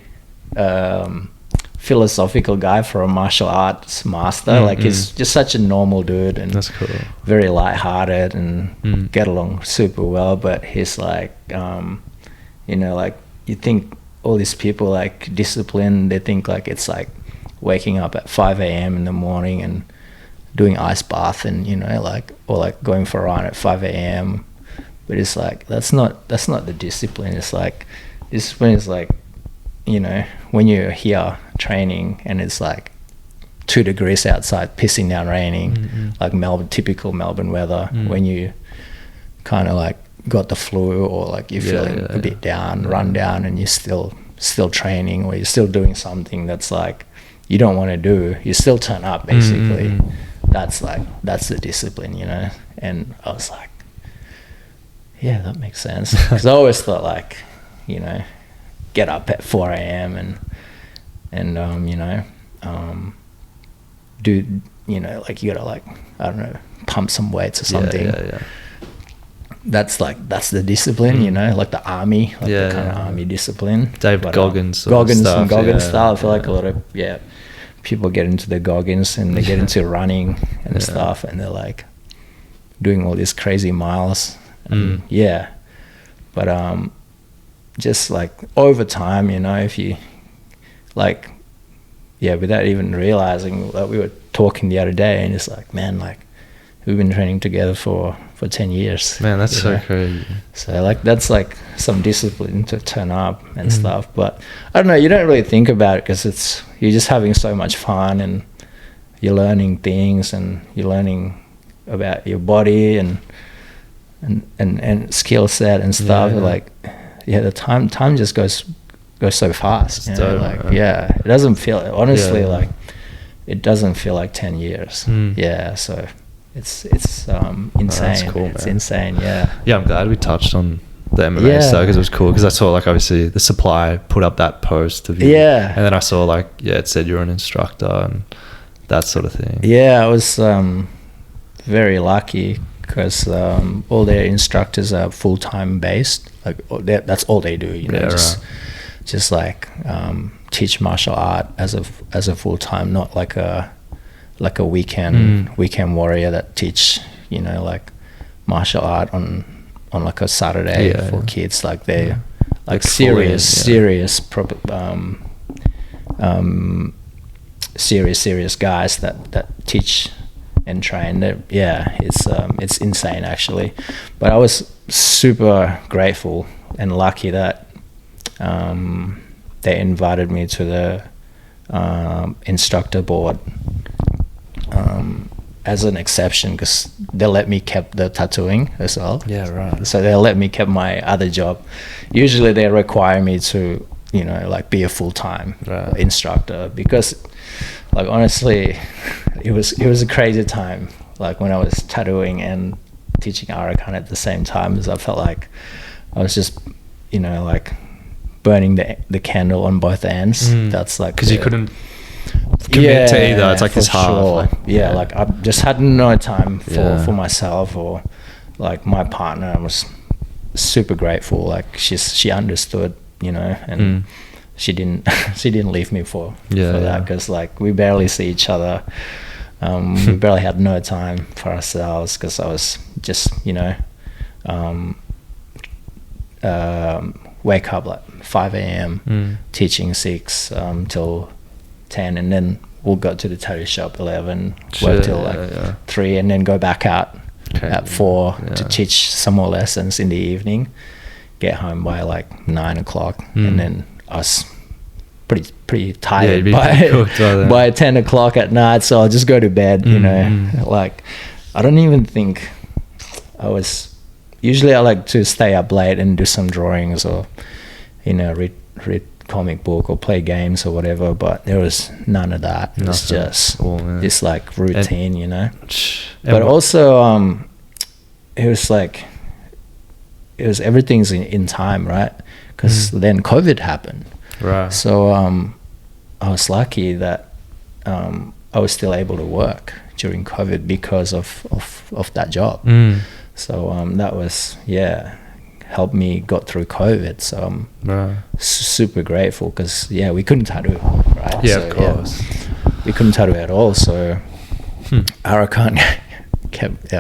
philosophical guy for a martial arts master. Like he's just such a normal dude, and that's cool. Very lighthearted and get along super well. But he's like, like you think all these people like discipline, they think like it's like waking up at 5 a.m. in the morning and doing ice bath and or like going for a run at 5 a.m. But it's like that's not the discipline. It's like discipline is like, when you're here training and it's like 2 degrees outside, pissing down, raining, like typical Melbourne weather, when you kind of like got the flu or like you're feeling a bit down, run down, and you're still training, or you're still doing something that's like you don't want to do, you still turn up basically. That's the discipline, And I was like, yeah, that makes sense, because I always thought like, get up at 4 a.m. and do, like you gotta like, I don't know, pump some weights or something. That's the discipline, like the army, like the kind of army discipline. Goggins style. I feel like a lot of people get into the Goggins and they get into running and stuff, and they're like doing all these crazy miles. And but just like over time, if you like, without even realizing, like we were talking the other day, and it's like, man, like we've been training together for 10 years. Man, that's so crazy. So like that's like some discipline to turn up and stuff. But I don't know, you don't really think about it because you're just having so much fun and you're learning things and you're learning about your body and skill set and stuff. Like, the time just goes so fast. You know? Like, it doesn't feel, honestly, like it doesn't feel like 10 years. Yeah, so it's insane. That's cool, it's man. insane. Yeah, I'm glad we touched on the MMA stuff, because it was cool, because I saw, like, obviously the Supply put up that post of you, and then I saw, like, it said you're an instructor and that sort of thing. I was very lucky, because all their instructors are full-time based. Like, that's all they do, you know. Just like teach martial art as a full-time, not like a weekend warrior that teach, you know, like martial art on like a Saturday for kids. Like they like serious guys that teach and train. It's insane, actually. But I was super grateful and lucky that they invited me to the instructor board as an exception, because they let me keep the tattooing as well. So they let me keep my other job. Usually they require me to, you know, like be a full-time instructor, because, like, honestly, it was a crazy time, like when I was tattooing and teaching Arakan at the same time, as I felt like I was just, you know, like burning the candle on both ends. That's like, because you couldn't commit to either. It's like this hard. Like, like I just had no time for myself, or like my partner. I was super grateful. Like she understood, you know, and she didn't leave me for that, because like we barely see each other. We barely had no time for ourselves, because I was just, you know, wake up like 5 a.m. teaching 6 till 10, and then we'll go to the tattoo shop 11, work till like 3, and then go back out at 4 to teach some more lessons in the evening. Get home by like 9 o'clock, and then I was pretty tired by 10 o'clock at night, so I'll just go to bed. You know, like I don't even think I was. Usually I like to stay up late and do some drawings, or, you know, read comic book or play games or whatever, but there was none of that. It was just this like routine, you know. But also it was like, everything's in time, right? Because then COVID happened. So I was lucky that I was still able to work during COVID because of that job. So that was, helped me got through COVID. So I'm super grateful, because we couldn't tattoo, right? Of course. We couldn't tattoo at all. So Arakan kept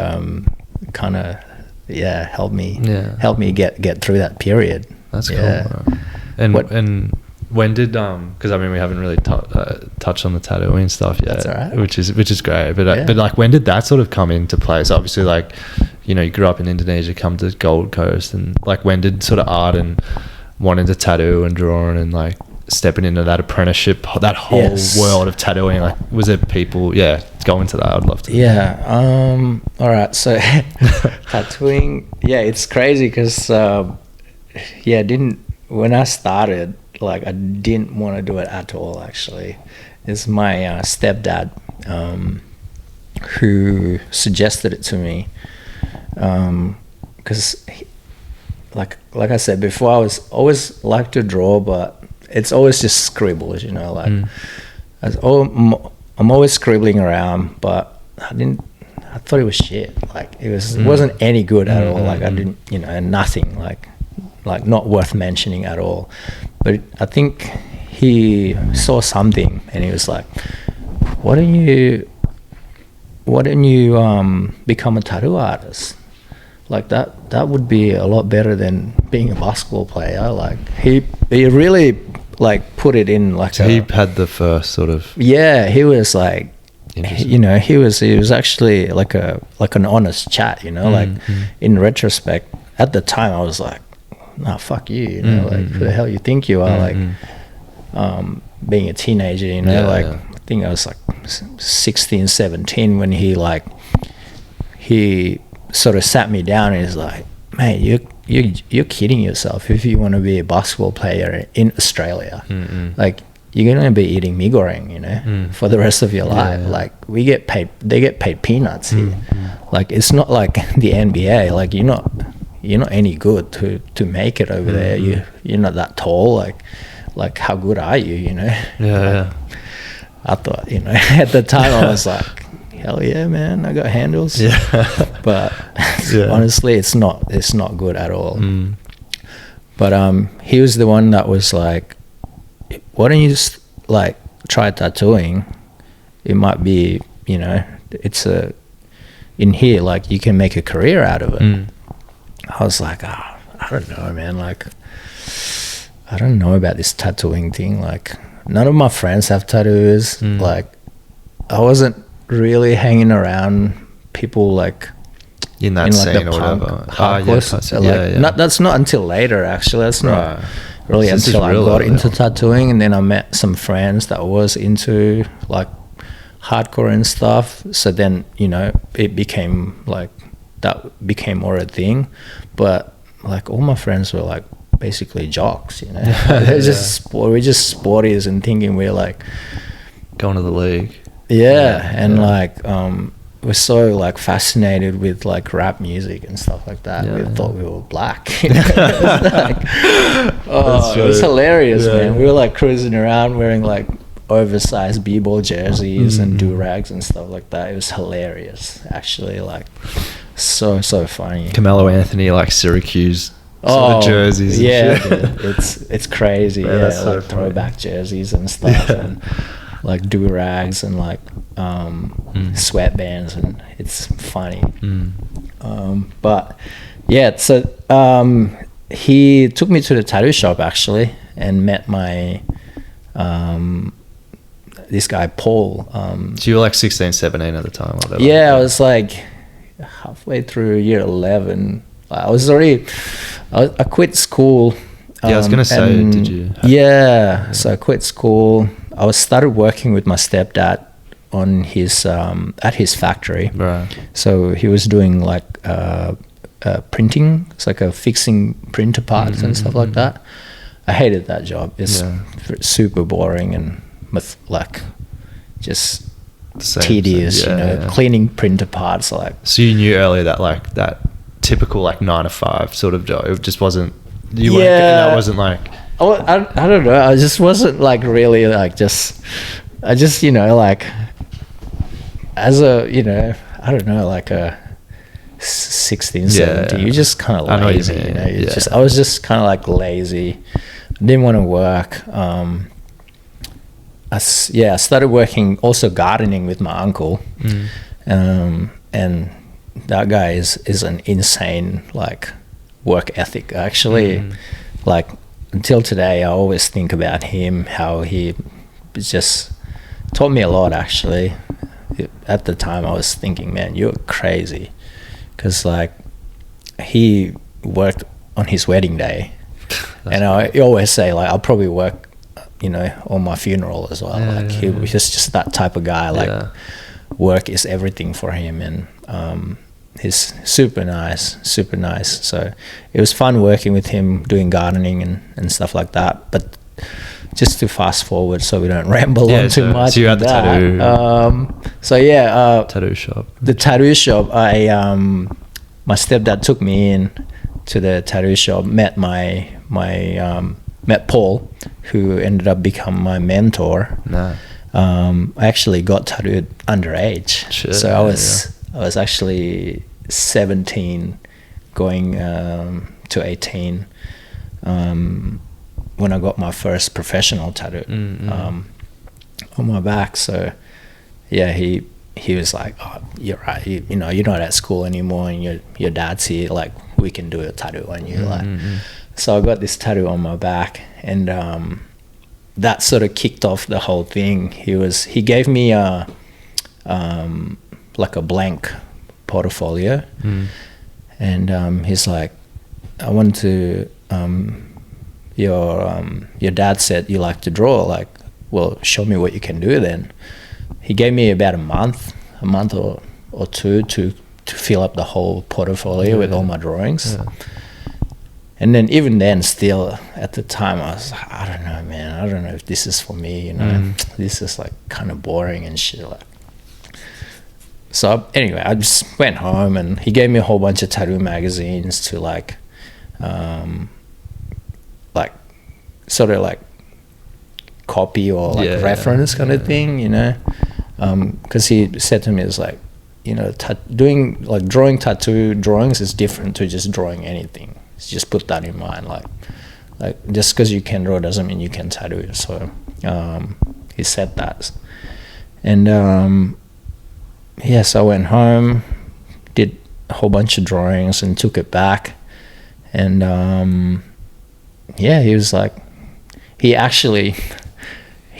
kind of helped me get through that period. That's cool. Bro. And when did because I mean we haven't really touched on the tattooing stuff yet. That's all right. which is great, but like when did that sort of come into place? Obviously, like, you know, you grew up in Indonesia, come to Gold Coast, and like when did sort of art and wanting to tattoo and drawing and like stepping into that apprenticeship, that whole world of tattooing, like was there people go into that? I'd love to. All right, so tattooing, it's crazy, because when I started, like I didn't want to do it at all, actually. It's my stepdad who suggested it to me, because like I said before, I was always like to draw, but it's always just scribbles, you know, like I'm always scribbling around, but I thought it was shit. Like it wasn't any good at all. Like I didn't, you know, and nothing like not worth mentioning at all. But I think he saw something, and he was like, why don't you become a tattoo artist? Like that would be a lot better than being a basketball player. Like he really like put it in like so he had the first sort of he was like, you know, he was actually like an honest chat, you know. Like in retrospect, at the time I was like, nah, fuck you know, like who the hell you think you are? Like being a teenager, you know, I think I was like 16, 17 when he he sort of sat me down and he's like, mate, you're kidding yourself if you want to be a basketball player in Australia. Like, you're gonna be eating mee goreng, you know, for the rest of your life. Like, they get paid peanuts here. Like, it's not like the NBA. Like, you're not any good to make it over there. You're not that tall. Like how good are you? You know. I thought, you know, at the time I was like, hell yeah, man, I got handles. But honestly, it's not good at all. But he was the one that was like, why don't you just like try tattooing? It might be, you know, it's in here, like, you can make a career out of it. I was like, I don't know, man. Like, I don't know about this tattooing thing. Like, none of my friends have tattoos. Like, I wasn't really hanging around people like in that scene or whatever. That's not until later, actually. That's not really until I got into tattooing, and then I met some friends that was into like hardcore and stuff. So then, you know, it became like, that became more a thing. But like, all my friends were like basically jocks, you know. We're just sporties and thinking we're like going to the league. Like we're so like fascinated with like rap music and stuff like that. We thought we were black. You know? It was hilarious, man. We were like cruising around wearing like oversized b-ball jerseys and do-rags and stuff like that. It was hilarious, actually. Like, so funny. Carmelo Anthony, like Syracuse sort of jerseys. It's crazy. So like throwback jerseys and stuff, and like do-rags and like sweatbands, and it's funny. But yeah, so he took me to the tattoo shop actually, and met my this guy Paul. So you were like 16, 17 at the time? Or whatever. Yeah, I was like halfway through year 11. I quit school. I was gonna say, did you? So I quit school. I started working with my stepdad on his at his factory. Right. So he was doing like printing. It's like fixing printer parts and stuff like that. I hated that job. It's super boring and like just tedious, you know, cleaning printer parts. Like, so you knew earlier that like that typical like 9 to 5 sort of job, it just wasn't. You weren't, that wasn't like. I don't know. I just wasn't like really like I just, you know, like as a, you know, I don't know, like a 16, 17, you're just kind of lazy, you know. I was just kind of like lazy. I didn't want to work. I started working, also gardening with my uncle. And that guy is an insane like work ethic, actually. Like, until today, I always think about him, how he just taught me a lot, actually. At the time, I was thinking, man, you're crazy. Because, like, he worked on his wedding day. And I always say, like, I'll probably work, you know, on my funeral as well. He was just that type of guy. Like, work is everything for him. And he's super nice. So it was fun working with him, doing gardening and stuff like that. But just to fast forward so we don't ramble on too much. So you're at the tattoo. Tattoo shop. The tattoo shop. My stepdad took me in to the tattoo shop. Met met Paul, who ended up becoming my mentor. I actually got tattooed underage. So I was actually 17 going to 18 when I got my first professional tattoo on my back. So yeah, he was like, oh, you're right, you know, you're not at school anymore and your dad's here, like, we can do a tattoo on you. So I got this tattoo on my back, and that sort of kicked off the whole thing. He gave me like a blank portfolio, and he's like, I want to your dad said you like to draw, like, well, show me what you can do then. He gave me about a month or two to to fill up the whole portfolio with all my drawings. Yeah. And then even then, still at the time, I was like, I don't know, man. I don't know if this is for me. You know, this is like kind of boring and shit. Like, so anyway, I just went home, and he gave me a whole bunch of tattoo magazines to like sort of like copy or like reference kind of thing, you know. Because he said to me, it's like, you know, drawing tattoo drawings is different to just drawing anything. Just put that in mind, like just because you can draw doesn't mean you can tattoo. So he said that, and so I went home, did a whole bunch of drawings, and took it back, and he was like, he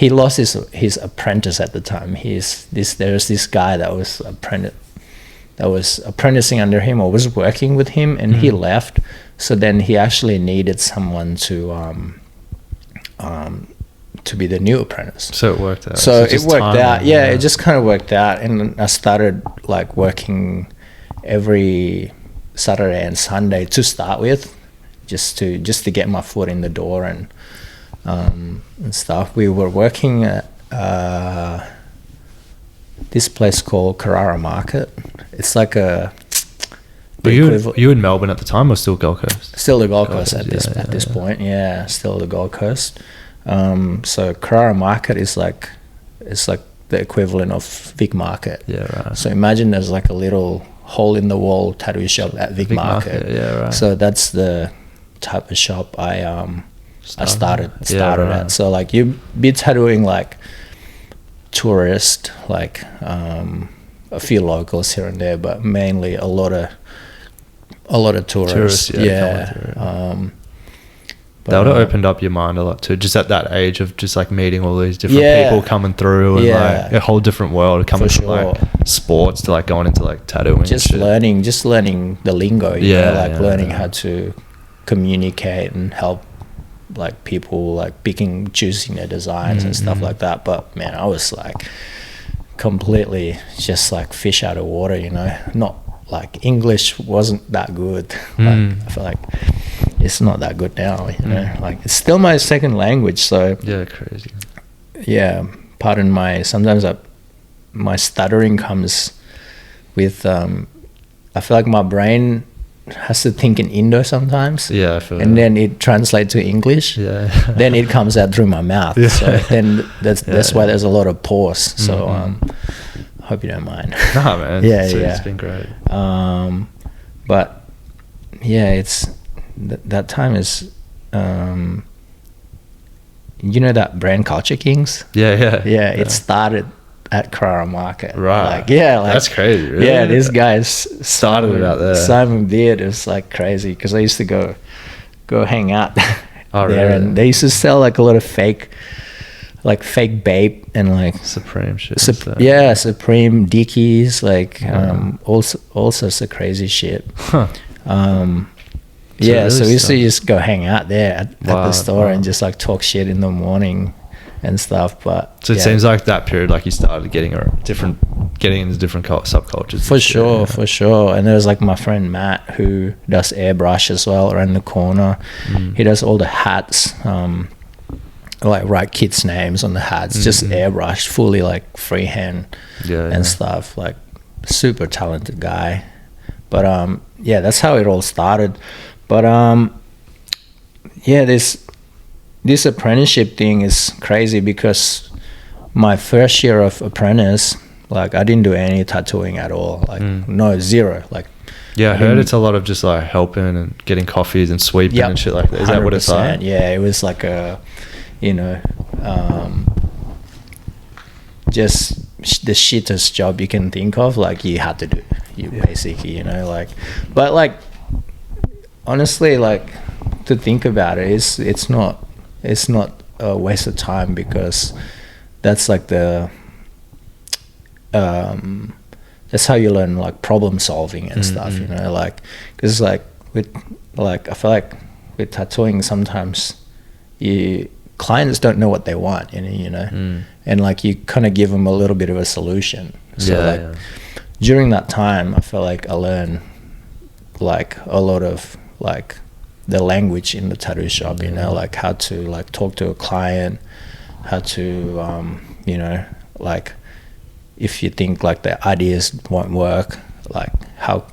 lost his apprentice at the time. There was this guy that was apprenticing under him or was working with him, and he left. So then he actually needed someone to be the new apprentice. So it worked out. So it worked out. Yeah, it just kind of worked out, and I started like working every Saturday and Sunday to start with, just to get my foot in the door and stuff. We were working at this place called Carrara Market. It's like a. But you in Melbourne at the time, or still Gold Coast? Still the Gold Coast at this point. Yeah, still the Gold Coast. So Carrara Market is like, it's like the equivalent of Vic Market. Yeah, right. So imagine there's like a little hole in the wall tattoo shop at Vic Market. Yeah, right. So that's the type of shop I started at. So like you'd be tattooing like tourist, like a few locals here and there, but mainly a lot of tourists. That would have opened up your mind a lot too, just at that age of just like meeting all these different people coming through, and like a whole different world coming from like sports to like going into like tattooing. Just learning the lingo, learning how to communicate and help like people like choosing their designs and stuff like that. But man, I was like completely just like fish out of water, you know. Not like English wasn't that good. Like, I feel like it's not that good now, you know. Like it's still my second language, so crazy. Pardon sometimes my stuttering comes with I feel like my brain has to think in Indo sometimes. I feel and then it translates to English. Then it comes out through my mouth. So then that's why there's a lot of pause. So hope you don't mind. Nah, man. It's been great. But it's that time is you know that brand Culture Kings? It started at Carrara Market. Right. That's crazy, really. Yeah, this guy started it out there. Simon Beard is like crazy, because I used to go hang out there, really? And they used to sell like a lot of fake vape and like Supreme shit. Supreme Dickies, like all sorts of crazy shit. So we used to just go hang out there at the store and just like talk shit in the morning and stuff. But so it seems like that period, like you started getting into different subcultures. For sure. And there's like my friend Matt, who does airbrush as well around the corner. He does all the hats, like write kids' names on the hats, just airbrush, fully like freehand and stuff. Like super talented guy. But that's how it all started. But this apprenticeship thing is crazy, because my first year of apprentice, like I didn't do any tattooing at all, like no, zero. Like I heard it's a lot of just like helping and getting coffees and sweeping and shit like that. Is that what it's like? Yeah, it was like a, you know, just the shittest job you can think of. Like you had to do, basically, you know, like, but like honestly, like to think about it, it's not a waste of time, because that's like that's how you learn like problem solving and stuff, you know, like, because like I feel like with tattooing sometimes clients don't know what they want, you know, and like you kind of give them a little bit of a solution. So during that time, I felt like I learned like a lot of like the language in the tattoo shop, you know, like how to like talk to a client, how to, you know, like if you think like the ideas won't work, like how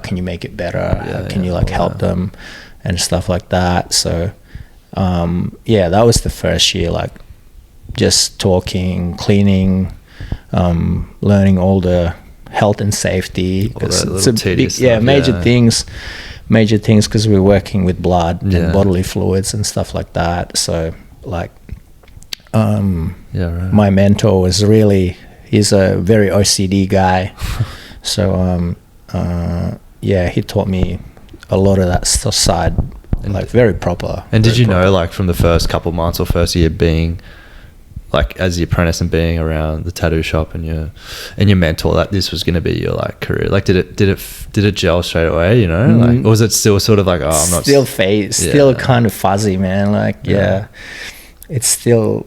can you make it better? How can you like help them and stuff like that? So, that was the first year, like just talking, cleaning, learning all the health and safety. It's a big, stuff, major things because we're working with blood and bodily fluids and stuff like that. So like, my mentor was he's a very OCD guy. So, he taught me a lot of that side, like very proper. And did you know, like from the first couple months or first year being like as the apprentice and being around the tattoo shop and your mentor, that this was going to be your like career? Like did it gel straight away, you know? Like, or was it still sort of like, oh, I'm not still kind of fuzzy, man. Like, it's still,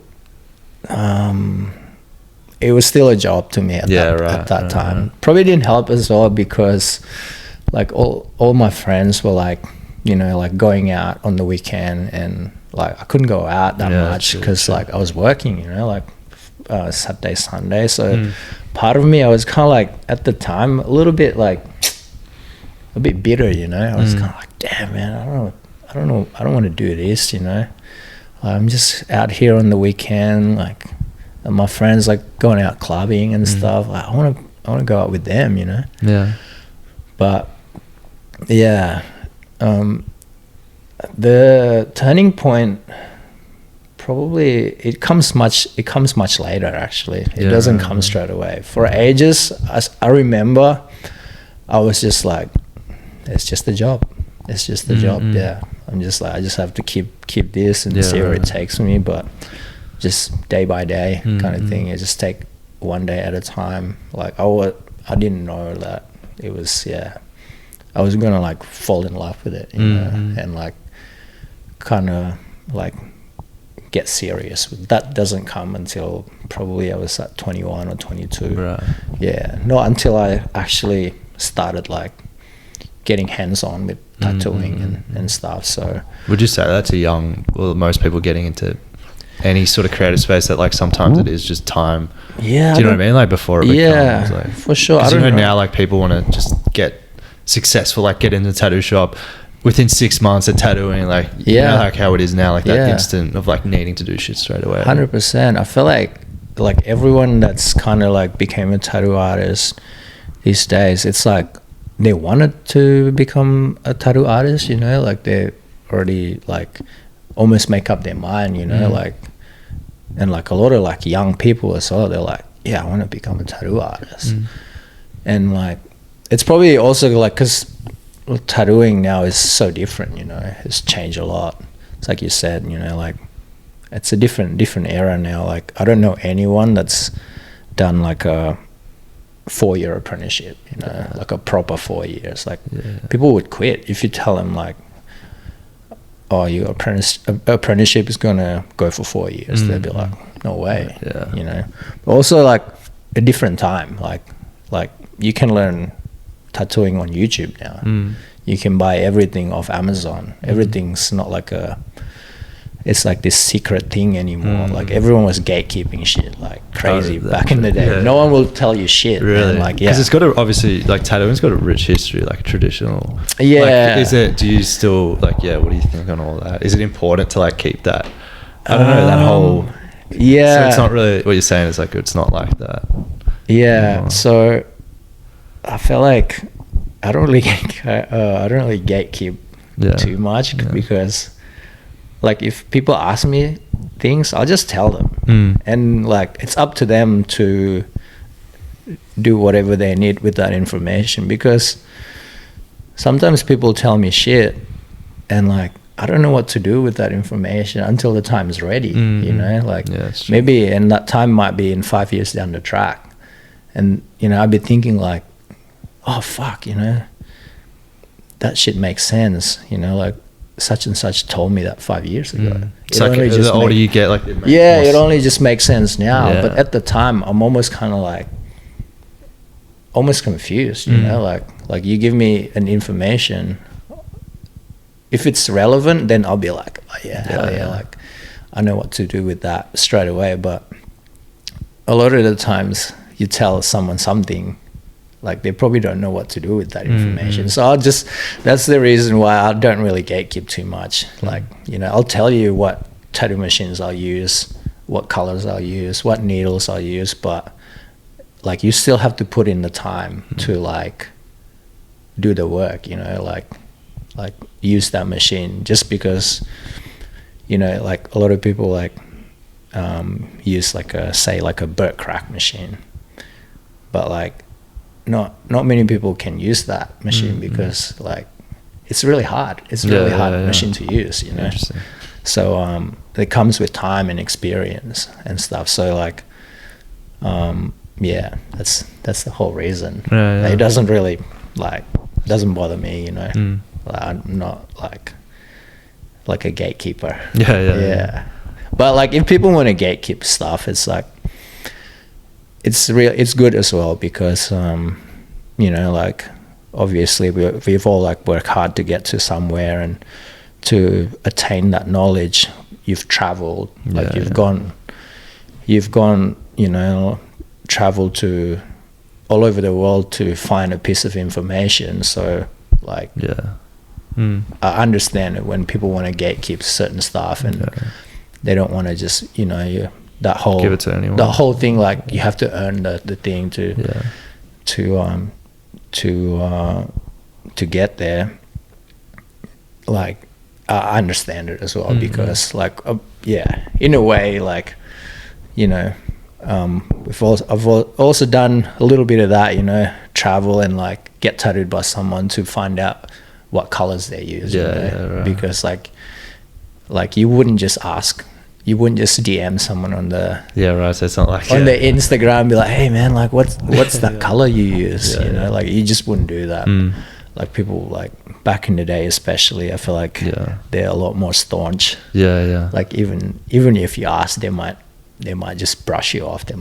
it was still a job to me at that time. Right. Probably didn't help as well because like all my friends were like, you know, like going out on the weekend, and like I couldn't go out that much because like I was working, you know, like Saturday, Sunday. So part of me, I was kind of like at the time a little bit like a bit bitter, you know. I was kind of like, damn, man, I don't want to do this, you know. I'm just out here on the weekend, like, and my friends like going out clubbing and stuff. Like, I want to go out with them, you know. Yeah. But the turning point, probably it comes much later. Actually, it doesn't come straight away. For ages, I remember, I was just like, it's just a job. It's just a job. Yeah. I'm just like, I just have to keep this and see where it takes me. But just day by day kind of thing. It just take one day at a time. Like I didn't know that it was, I was gonna like fall in love with it, you know, and like kind of like get serious. That doesn't come until probably I was at 21 or 22. Right. Yeah, not until I actually started like getting hands-on with tattooing and stuff. So would you say that's most people getting into any sort of creative space, that like sometimes it is just time? Yeah. Do you know what I mean? Like before it becomes like, for sure. Because you know now like people want to just get successful, like get into the tattoo shop within 6 months of tattooing, like you know, like how it is now, like that instant of like needing to do shit straight away. 100%. I feel like everyone that's kind of like became a tattoo artist these days, it's like they wanted to become a tattoo artist, you know, like they already like almost make up their mind, you know, like, and like a lot of like young people as well, they're like, I want to become a tattoo artist. And like it's probably also like because tattooing now is so different, you know, it's changed a lot. It's like you said, you know, like it's a different era now. Like I don't know anyone that's done like a 4-year apprenticeship, you know, like a proper 4 years. Like people would quit if you tell them like, oh, your apprenticeship is gonna go for 4 years. They'd be like, no way. You know. But also like a different time. Like you can learn tattooing on YouTube now. You can buy everything off Amazon. Everything's not like it's like this secret thing anymore. Like everyone was gatekeeping shit like crazy back in the day. No one will tell you shit. Really? Like because it's got obviously like tattooing's got a rich history, like traditional. Yeah. Do you still like, what do you think on all that? Is it important to like keep that? I don't know, that whole. Yeah. So it's not really what you're saying. It's like it's not like that. Yeah. Anymore. So I feel like I don't really gatekeep too much because like if people ask me things, I'll just tell them, and like it's up to them to do whatever they need with that information, because sometimes people tell me shit and like I don't know what to do with that information until the time is ready, you know, like maybe, and that time might be in 5 years down the track, and you know I'd be thinking like, oh fuck, you know, that shit makes sense, you know, like such and such told me that 5 years ago. It's like the older you get, like it only just makes sense now. But at the time I'm almost kind of like, almost confused, you know, like you give me an information, if it's relevant, then I'll be like, oh yeah, hell yeah, like I know what to do with that straight away. But a lot of the times you tell someone something, like they probably don't know what to do with that information. So that's the reason why I don't really gatekeep too much. Like, you know, I'll tell you what tattoo machines I'll use, what colors I'll use, what needles I'll use, but like you still have to put in the time to like do the work, you know, like use that machine. Just because, you know, like a lot of people like use like a bird crack machine, but like not many people can use that machine because like it's really hard. It's a really hard machine to use, you know. So it comes with time and experience and stuff. So like that's the whole reason. It doesn't really doesn't bother me, you know. Like, I'm not like a gatekeeper. But like if people want to gatekeep stuff, it's like it's good as well, because you know, like obviously we've all like worked hard to get to somewhere and to attain that knowledge. You've traveled, like you've gone, you know, traveled to all over the world to find a piece of information. So like I understand it when people want to gatekeep certain stuff and they don't want to just, you know, that whole give it to anyone. The whole thing, like you have to earn the thing to get there. Like I understand it as well, because like in a way, like, you know, I've also done a little bit of that, you know, travel and like get tattooed by someone to find out what colors they use, you know? Because like you wouldn't just DM someone on the so it's not like on the Instagram, be like, hey man, like what's that color you use, you know, like you just wouldn't do that. Like people like back in the day especially, I feel like they're a lot more staunch. Like even if you ask, they might just brush you off. They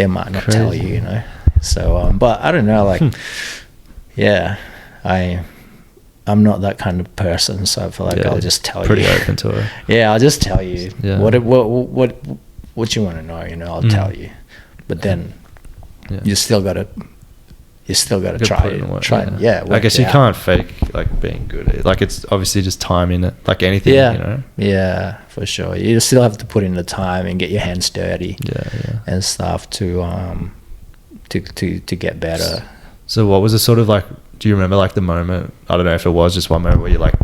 might not tell you, you know. So but I don't know, like I'm not that kind of person, so I feel like I'll just tell pretty you. Pretty open to it. I'll just tell you what you want to know, you know. I'll tell you, but then you still gotta try it. I guess you can't fake like being good at it. Like it's obviously just time in it, like anything, you know. For sure. You still have to put in the time and get your hands dirty and stuff to get better. So what was the sort of like, do you remember like the moment, I don't know if it was just one moment where you're like,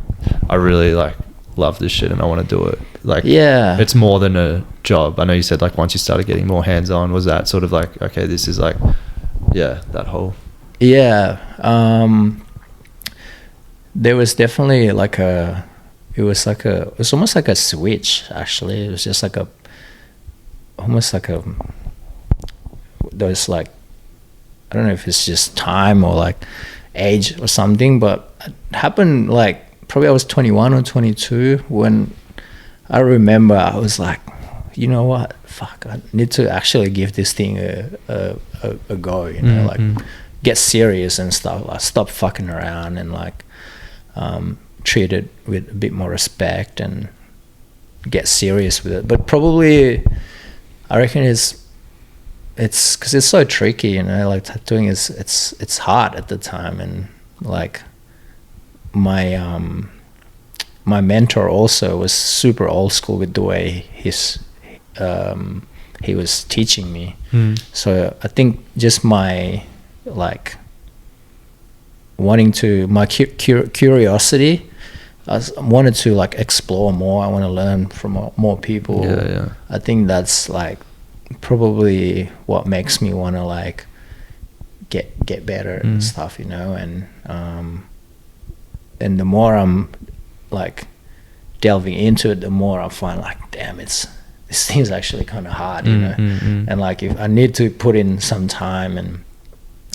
I really like love this shit and I want to do it, like it's more than a job? I know you said like once you started getting more hands on, was that sort of like, okay, this is like that whole there was definitely like it was almost like a switch, actually. It was just like there's like, I don't know if it's just time or like age or something, but it happened like probably I was 21 or 22 when I remember I was like, you know what, fuck, I need to actually give this thing a go, you know, like get serious and stuff, like stop fucking around and like treat it with a bit more respect and get serious with it. But probably I reckon it's because it's so tricky, you know, like tattooing it's hard at the time. And like my mentor also was super old school with the way he was teaching me. So I think just my like wanting to, my curiosity, I wanted to like explore more. I want to learn from more people. I think that's like probably what makes me want to like get better and stuff, you know. And the more I'm like delving into it, the more I find like, damn, this thing's actually kind of hard, you know. And like if I need to put in some time and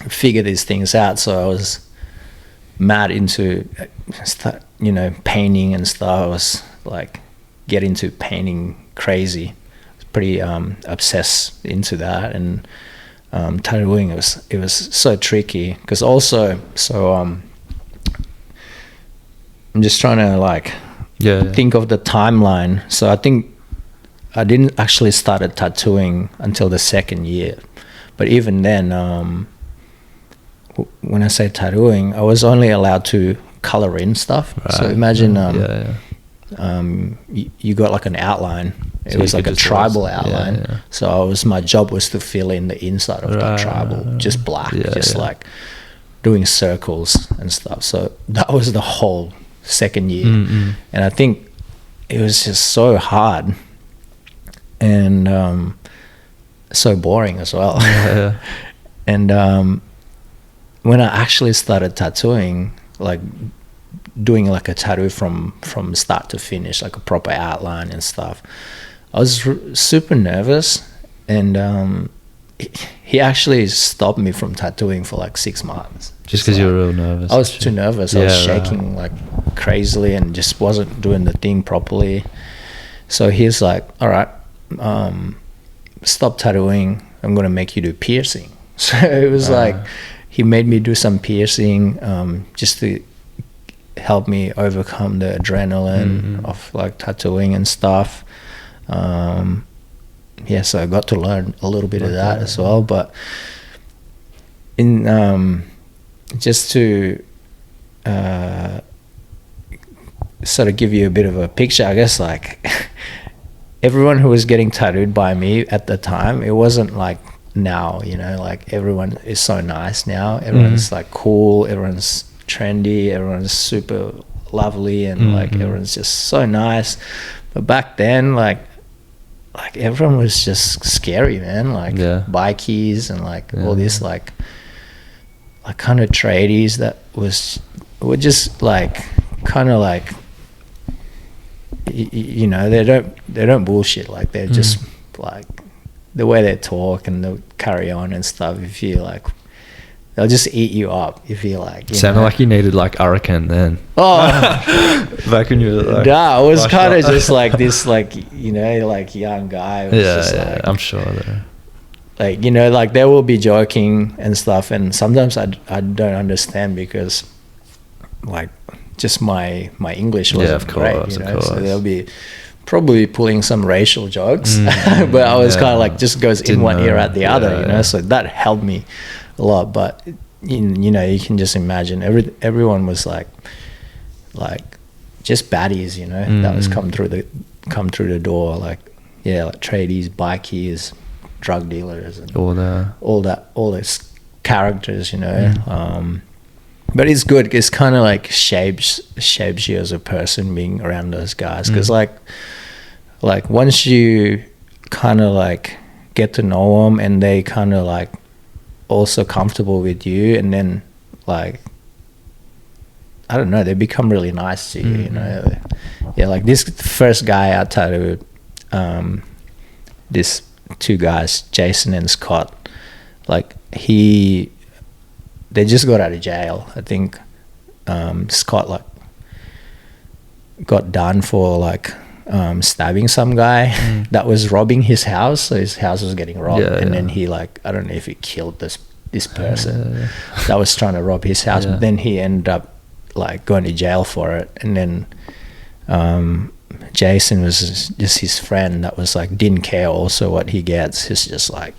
figure these things out. So I was mad into you know, painting and stuff. I was like get into painting crazy. Pretty obsessed into that. And tattooing, it was so tricky, because also, so I'm just trying to like think of the timeline. So I think I didn't actually started tattooing until the second year, but even then, when I say tattooing, I was only allowed to color in stuff. Right. So imagine you got like an outline. It was like a tribal outline. Yeah. So my job was to fill in the inside of the tribal, just black, like doing circles and stuff. So that was the whole second year. And I think it was just so hard and so boring as well. And when I actually started tattooing, like doing like a tattoo from start to finish, like a proper outline and stuff, I was super nervous, and he actually stopped me from tattooing for like 6 months. Just because you were real nervous? I was too nervous. I was shaking like crazily and just wasn't doing the thing properly. So he's like, all right, stop tattooing. I'm going to make you do piercing. So it was like, he made me do some piercing just to help me overcome the adrenaline of like tattooing and stuff. So I got to learn a little bit of that as well. But in just to sort of give you a bit of a picture, I guess, like everyone who was getting tattooed by me at the time, it wasn't like now, you know, like everyone is so nice now. Everyone's like cool, everyone's trendy, everyone's super lovely, and like everyone's just so nice. But back then, like everyone was just scary, man. Like bikies and like all this like kind of tradies that were just like kind of like you know, they don't bullshit. Like they're just like the way they talk and they'll carry on and stuff. If you like, they'll just eat you up if you like. Sounded like you needed like Arakan then. Oh, back when you were like, nah, I was kind of just like this, like, you know, like young guy. Like, I'm sure that. Like, you know, like they will be joking and stuff, and sometimes I don't understand because, like, just my English wasn't great, you know. So they'll be probably pulling some racial jokes, but I was kind of like just goes in one ear out the other, you know. So that helped me a lot. But you know, you can just imagine everyone was like just baddies, you know, that was come through the door, like like tradies, bikies, drug dealers, and all those characters, you know. But it's good. It's kind of like shapes you as a person being around those guys, because like once you kind of like get to know them and they kind of like also comfortable with you, and then like I don't know, they become really nice to you, you know. Like this first guy I tattooed, this two guys, Jason and Scott, like they just got out of jail. I think Scott like got done for like stabbing some guy that was robbing his house. So his house was getting robbed, and then he like, I don't know if he killed this person that was trying to rob his house, but then he ended up like going to jail for it. And then Jason was just his friend that was like didn't care also what he gets. He's just like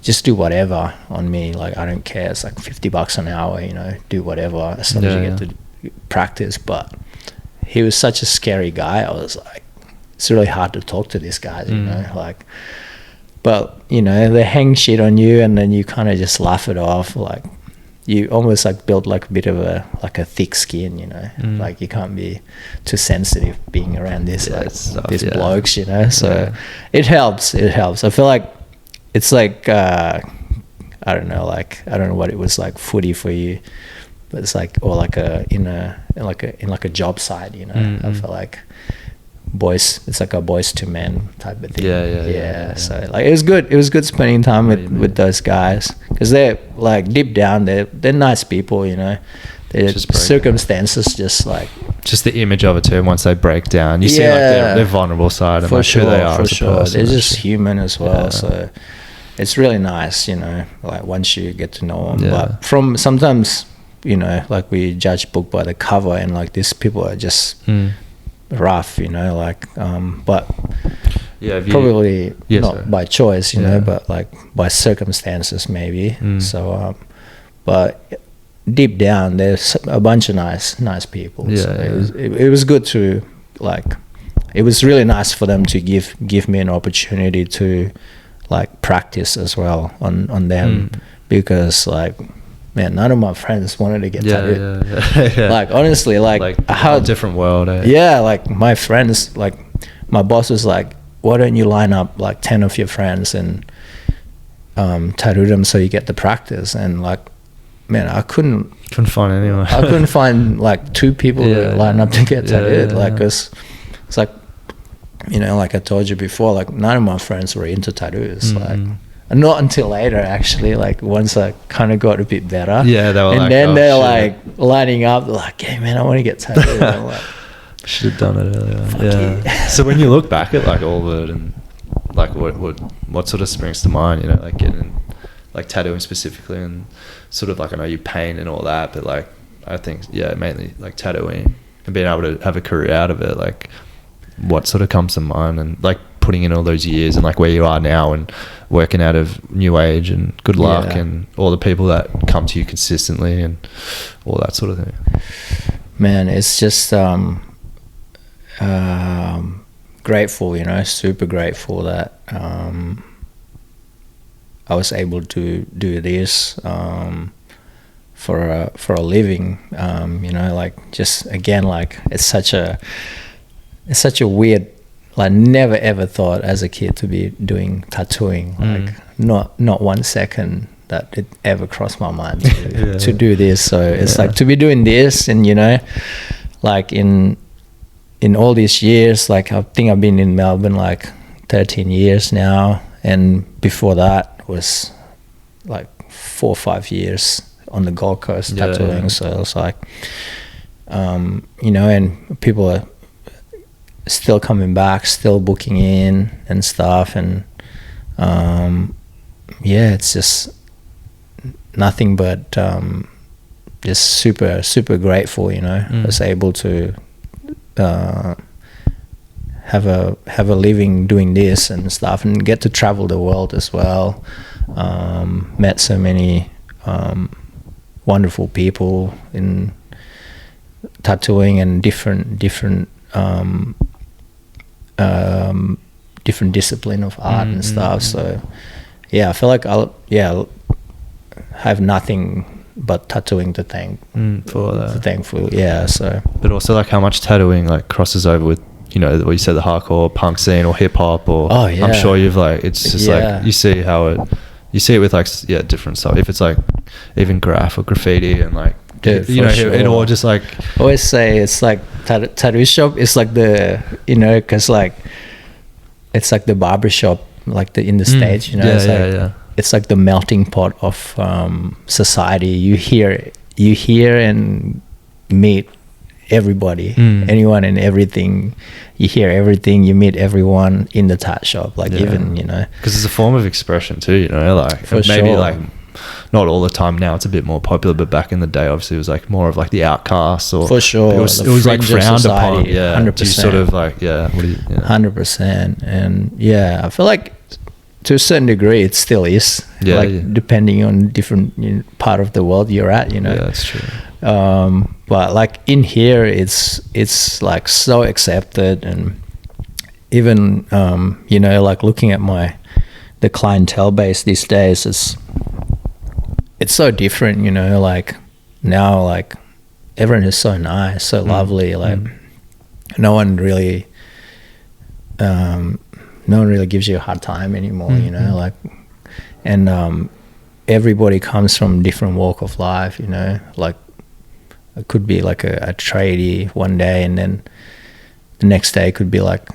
just do whatever on me, like I don't care. It's like $50 an hour, you know, do whatever as long as you get to practice. But he was such a scary guy. I was like, it's really hard to talk to this guy, you know, like, but you know, they hang shit on you and then you kind of just laugh it off. Like you almost like build like a bit of a thick skin, you know, like you can't be too sensitive being around this these blokes, you know. So it helps. I feel like it's like I don't know what it was like footy for you, but it's like, or like in a job site, you know. I feel like it's like a boys to men type of thing. Yeah. So like it was good spending time with those guys, because they're like deep down they're nice people, you know. Their circumstances just the image of it too. Once they break down, you see like their vulnerable side and for like sure, who they are for as a sure. person. They're just human as well. So it's really nice, you know, like once you get to know them. Yeah. But from sometimes, you know, like we judge book by the cover, and like these people are just rough, you know, like but probably not by choice, you know, but like by circumstances maybe. So but deep down there's a bunch of nice people. It was good to, like, it was really nice for them to give me an opportunity to like practice as well on them, because like, man, none of my friends wanted to get tattooed. Like honestly, like how different world. Like my friends, like my boss was like, why don't you line up like 10 of your friends and tattoo them so you get the practice? And like, man, I couldn't find anyone. I couldn't find like 2 people to line up to get tattooed. Like, cause it's like, you know, like I told you before, like none of my friends were into tattoos. Like, not until later, actually, like once I kind of got a bit better. Yeah, they were and like, then they're like lining up, they're like, hey man, I want to get tattooed. I'm like, should have done it earlier. So when you look back at like all of it, and like what sort of springs to mind, you know, like getting like tattooing specifically, and sort of like, I know you paint and all that, but like I think mainly like tattooing and being able to have a career out of it, like what sort of comes to mind, and like putting in all those years and like where you are now and working out of New Age and Good Luck and all the people that come to you consistently and all that sort of thing. Man, it's just grateful, you know, super grateful that I was able to do this for a living, you know, like just again, like it's such a weird, like never ever thought as a kid to be doing tattooing, like not 1 second that it ever crossed my mind to do this. So it's like to be doing this, and you know, like in all these years, like I think I've been in Melbourne like 13 years now, and before that was like 4 or 5 years on the Gold Coast tattooing. So it's like you know, and people are still coming back, still booking in and stuff, and it's just nothing but just super grateful, you know. I was able to have a living doing this and stuff, and get to travel the world as well. Met so many wonderful people in tattooing and different discipline of art and stuff. So I feel like I have nothing but tattooing to thank for that. Thankful, so. But also like how much tattooing like crosses over with, you know, what you said, the hardcore punk scene or hip hop, or I'm sure you've like, it's just like you see it with like different stuff. If it's like even graph or graffiti and like, dude, you know, sure. It all just like, I always say it's like tattoo shop. It's like the, you know, because like it's like the barber shop, like in the States, you know. It's like the melting pot of society. You hear and meet everybody, anyone and everything. You hear everything, you meet everyone in the tat shop, like even, you know, because it's a form of expression too, you know, like for maybe sure. Like not all the time now, it's a bit more popular, but back in the day obviously it was like more of like the outcasts, or for sure it was like frowned upon. 100%. You sort of like 100%. And I feel like to a certain degree it still is, depending on different part of the world you're at, you know. That's true. But like in here it's like so accepted, and even you know, like looking at the clientele base these days, it's so different, you know. Like now, like everyone is so nice, so lovely, like no one really gives you a hard time anymore, you know, like, and everybody comes from different walk of life, you know. Like it could be like a tradie one day, and then the next day could be like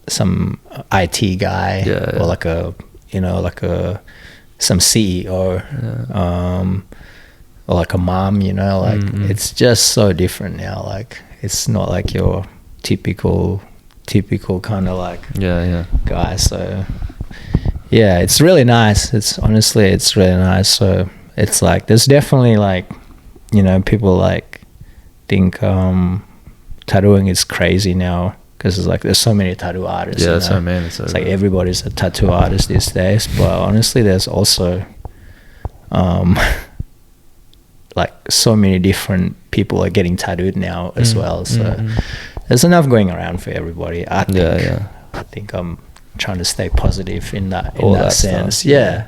some IT guy, or like a, you know, like some CEO, or like a mom, you know. Like it's just so different now. Like it's not like your typical kind of like guy. So Yeah, it's really nice. It's really nice. So it's like, there's definitely like, you know, people like think tattooing is crazy now, because it's like there's so many tattoo artists. Yeah, you that's know? what I mean. It's like everybody's a tattoo artist these days. But honestly, there's also like so many different people are getting tattooed now as well. So there's enough going around for everybody. I think. I think I'm trying to stay positive in that sense. Stuff. Yeah.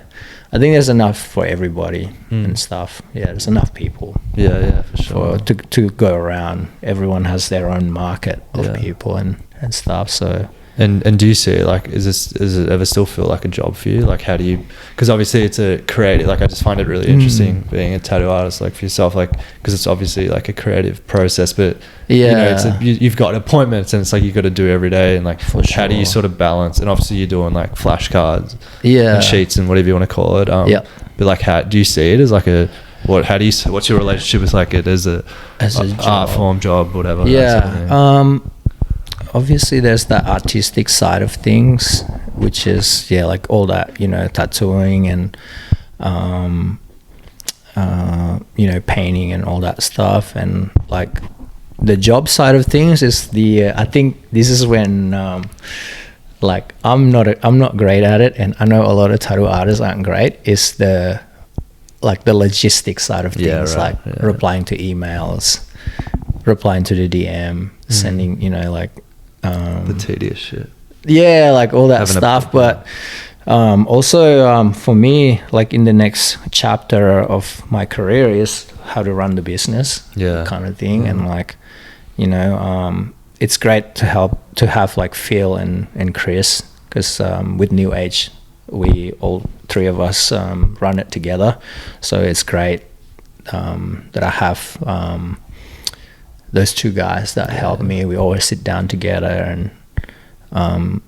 I think there's enough for everybody and stuff. Yeah, there's enough people. Yeah, for sure. To go around. Everyone has their own market of people and stuff. So. And do you see, like, does it ever still feel like a job for you? Like, how do you, because obviously it's a creative, like, I just find it really interesting being a tattoo artist, like, for yourself, like, because it's obviously like a creative process, but you know, you've got appointments and it's like you got to do every day, and like, how do you sort of balance? And obviously you're doing like flashcards and sheets and whatever you want to call it. But like, how do you see it as like what's your relationship with like it as a art form, job, whatever? Obviously there's that artistic side of things, which is like all that, you know, tattooing and you know, painting and all that stuff. And like the job side of things is I think this is when like I'm not great at it, and I know a lot of tattoo artists aren't great, is the logistics side of things, replying to emails, replying to the DM, sending, you know, like the tedious shit, like all that stuff. But also for me, like in the next chapter of my career is how to run the business, kind of thing. And like, you know, it's great to have like Phil and Chris, because with New Age we all three of us run it together. So it's great that I have those two guys that help me. We always sit down together and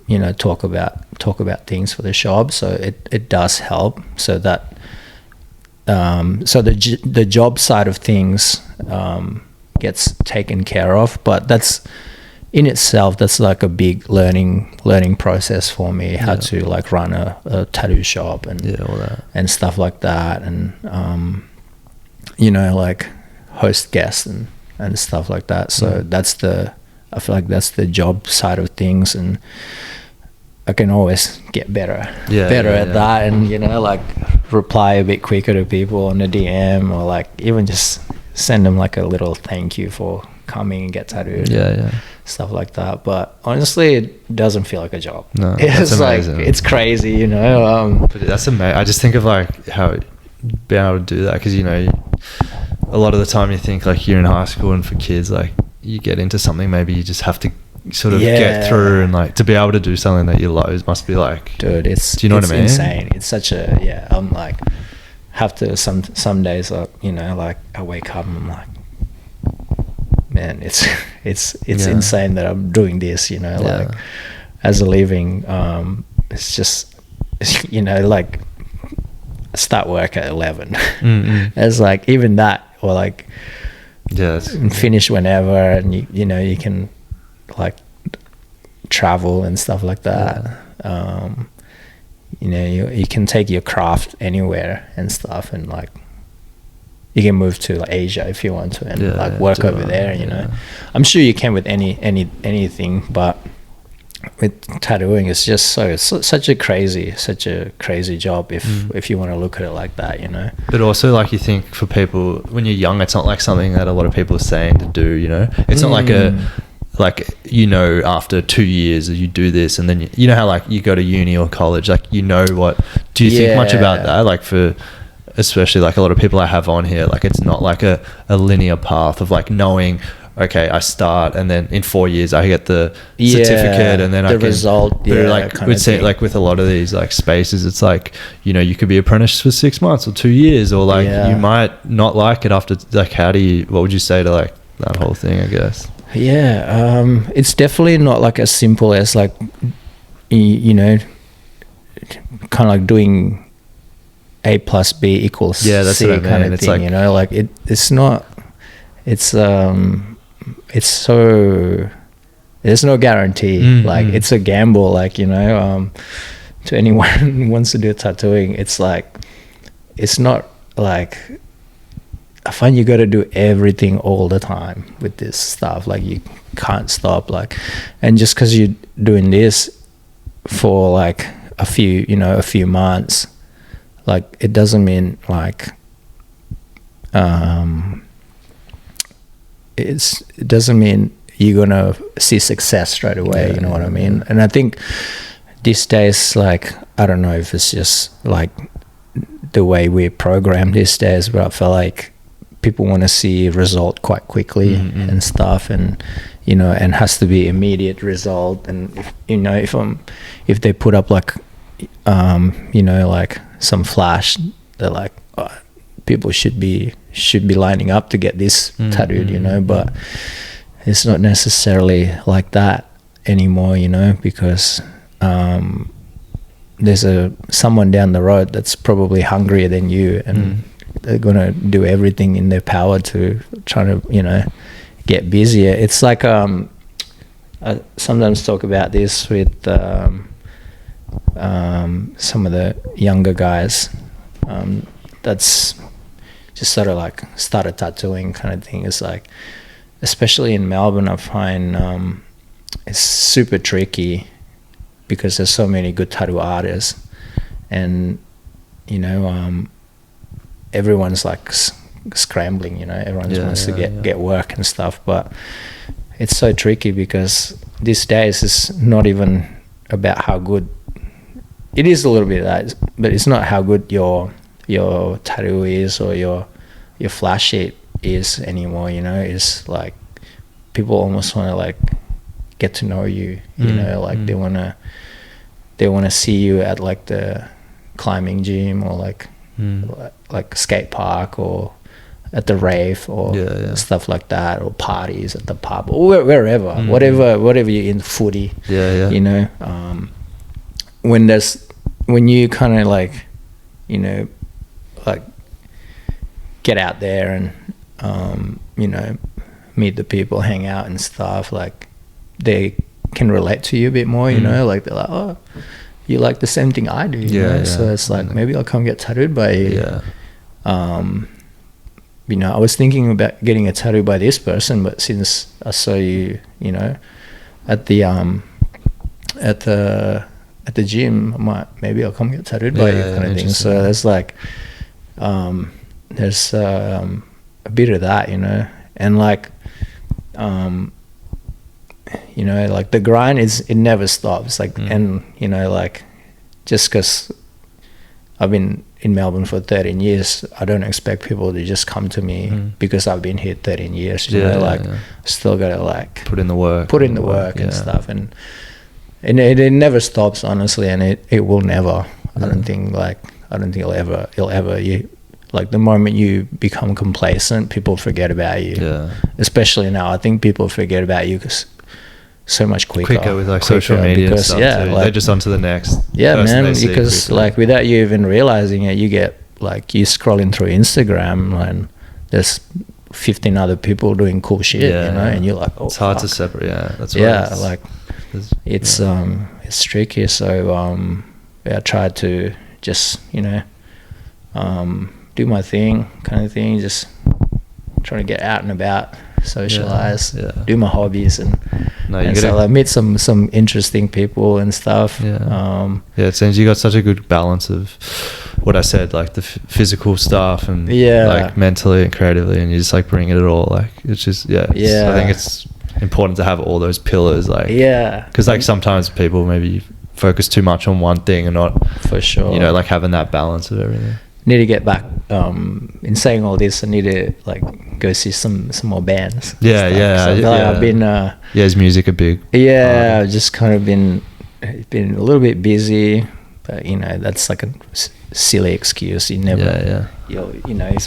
you know, talk about things for the shop. So it does help. So that so the job side of things gets taken care of. But that's in itself, that's like a big learning process for me, how to like run a tattoo shop and all that and stuff like that, and you know, like host guests and stuff like that. So I feel like that's the job side of things, and I can always get better at that, and you know, like reply a bit quicker to people on the DM, or like even just send them like a little thank you for coming and get tattooed, stuff like that. But honestly, it doesn't feel like a job. No, it's like it's crazy, you know. But that's amazing. I just think of like how being able to do that, because you know, a lot of the time you think like you're in high school, and for kids, like you get into something, maybe you just have to sort of get through, and like to be able to do something that you love must be like, dude, do you know what I mean? Insane. It's such a I'm like, have to some days, like, you know, like I wake up and I'm like, man, it's insane that I'm doing this, you know, like as a living. It's just, you know, like start work at 11. It's like even that, or like and finish whenever, and you know, you can like travel and stuff like that. You know, you can take your craft anywhere and stuff, and like you can move to like Asia if you want to, and like work over there, you know. I'm sure you can with anything, but with tattooing, it's just such a crazy job if you want to look at it like that, you know. But also, like, you think for people when you're young, it's not like something that a lot of people are saying to do, you know. It's not like you know, after 2 years you do this, and then you know how like you go to uni or college, like, you know, what do you think much about that, like, for especially like a lot of people I have on here, like it's not like a linear path of like knowing, okay, I start and then in 4 years I get the certificate, and then I can result. But like we'd say, like with a lot of these like spaces, it's like, you know, you could be apprenticed for 6 months or 2 years, or like you might not like it after. Like, what would you say to like that whole thing, I guess? It's definitely not like as simple as like, you know, kind of like doing A plus B equals C, that's what I mean. Kind of thing, like, you know, like it's not. It's so there's no guarantee. Like it's a gamble. Like, you know, to anyone who wants to do tattooing, it's like, it's not like, I find you got to do everything all the time with this stuff. Like you can't stop. Like, and just because you're doing this for like a few months, like it doesn't mean like it doesn't mean you're gonna see success straight away. You know what I mean? And I think these days, like, I don't know if it's just like the way we're programmed these days, but I feel like people want to see result quite quickly and stuff, and you know, and has to be immediate result. And if, you know, if they put up like you know, like some flash, they're like, oh, people should be lining up to get this tattooed, you know, but it's not necessarily like that anymore, you know, because there's someone down the road that's probably hungrier than you, and they're gonna do everything in their power to try to, you know, get busier. It's like I sometimes talk about this with some of the younger guys that's just sort of like started tattooing kind of thing. It's like, especially in Melbourne, I find it's super tricky because there's so many good tattoo artists, and you know, everyone's like scrambling, you know, everyone wants to get work and stuff, but it's so tricky because these days it's not even about how good, it is a little bit of that, but it's not how good your tattoo is or your flash sheet is anymore, you know. It's like people almost want to like get to know you, you know, like they want to see you at like the climbing gym or like skate park or at the rave or stuff like that, or parties at the pub or wherever, whatever you're in, footy, you know. When you kind of like, you know, like get out there and you know, meet the people, hang out and stuff, like they can relate to you a bit more, you know, like they're like, oh, you like the same thing I do, you know? So it's like, maybe I'll come get tattooed by you. You know, I was thinking about getting a tattoo by this person, but since I saw you, you know, at the gym, maybe I'll come get tattooed by you kind of thing. So there's like there's a bit of that, you know, and like you know, like the grind it never stops, like and you know, like just because I've been in Melbourne for 13 years, I don't expect people to just come to me because I've been here 13 years, you know, like still gotta like put in the work and stuff, and it never stops, honestly, and it will never. I don't think it'll ever you, like the moment you become complacent, people forget about you, especially now. I think people forget about you so much quicker with like social media because, and stuff too. Like, they're just onto the next man, because like without you even realizing it, you get like, you scrolling through Instagram and there's 15 other people doing cool shit, you know, and you're like, oh, it's hard to separate. That's right. Like it's tricky. So I tried to just, you know, do my thing kind of thing, just trying to get out and about, socialize, do my hobbies, and so I meet some interesting people and stuff. It seems you got such a good balance of what I said, like the physical stuff and like mentally and creatively, and you just like bring it all, like it's just I think it's important to have all those pillars, like because like sometimes people maybe focus too much on one thing and not, for sure, you know, like having that balance of everything. Need to get back in saying all this. I need to like go see some more bands. I've been is music a big I've just kind of been a little bit busy, but you know, that's like a silly excuse. You never you know, if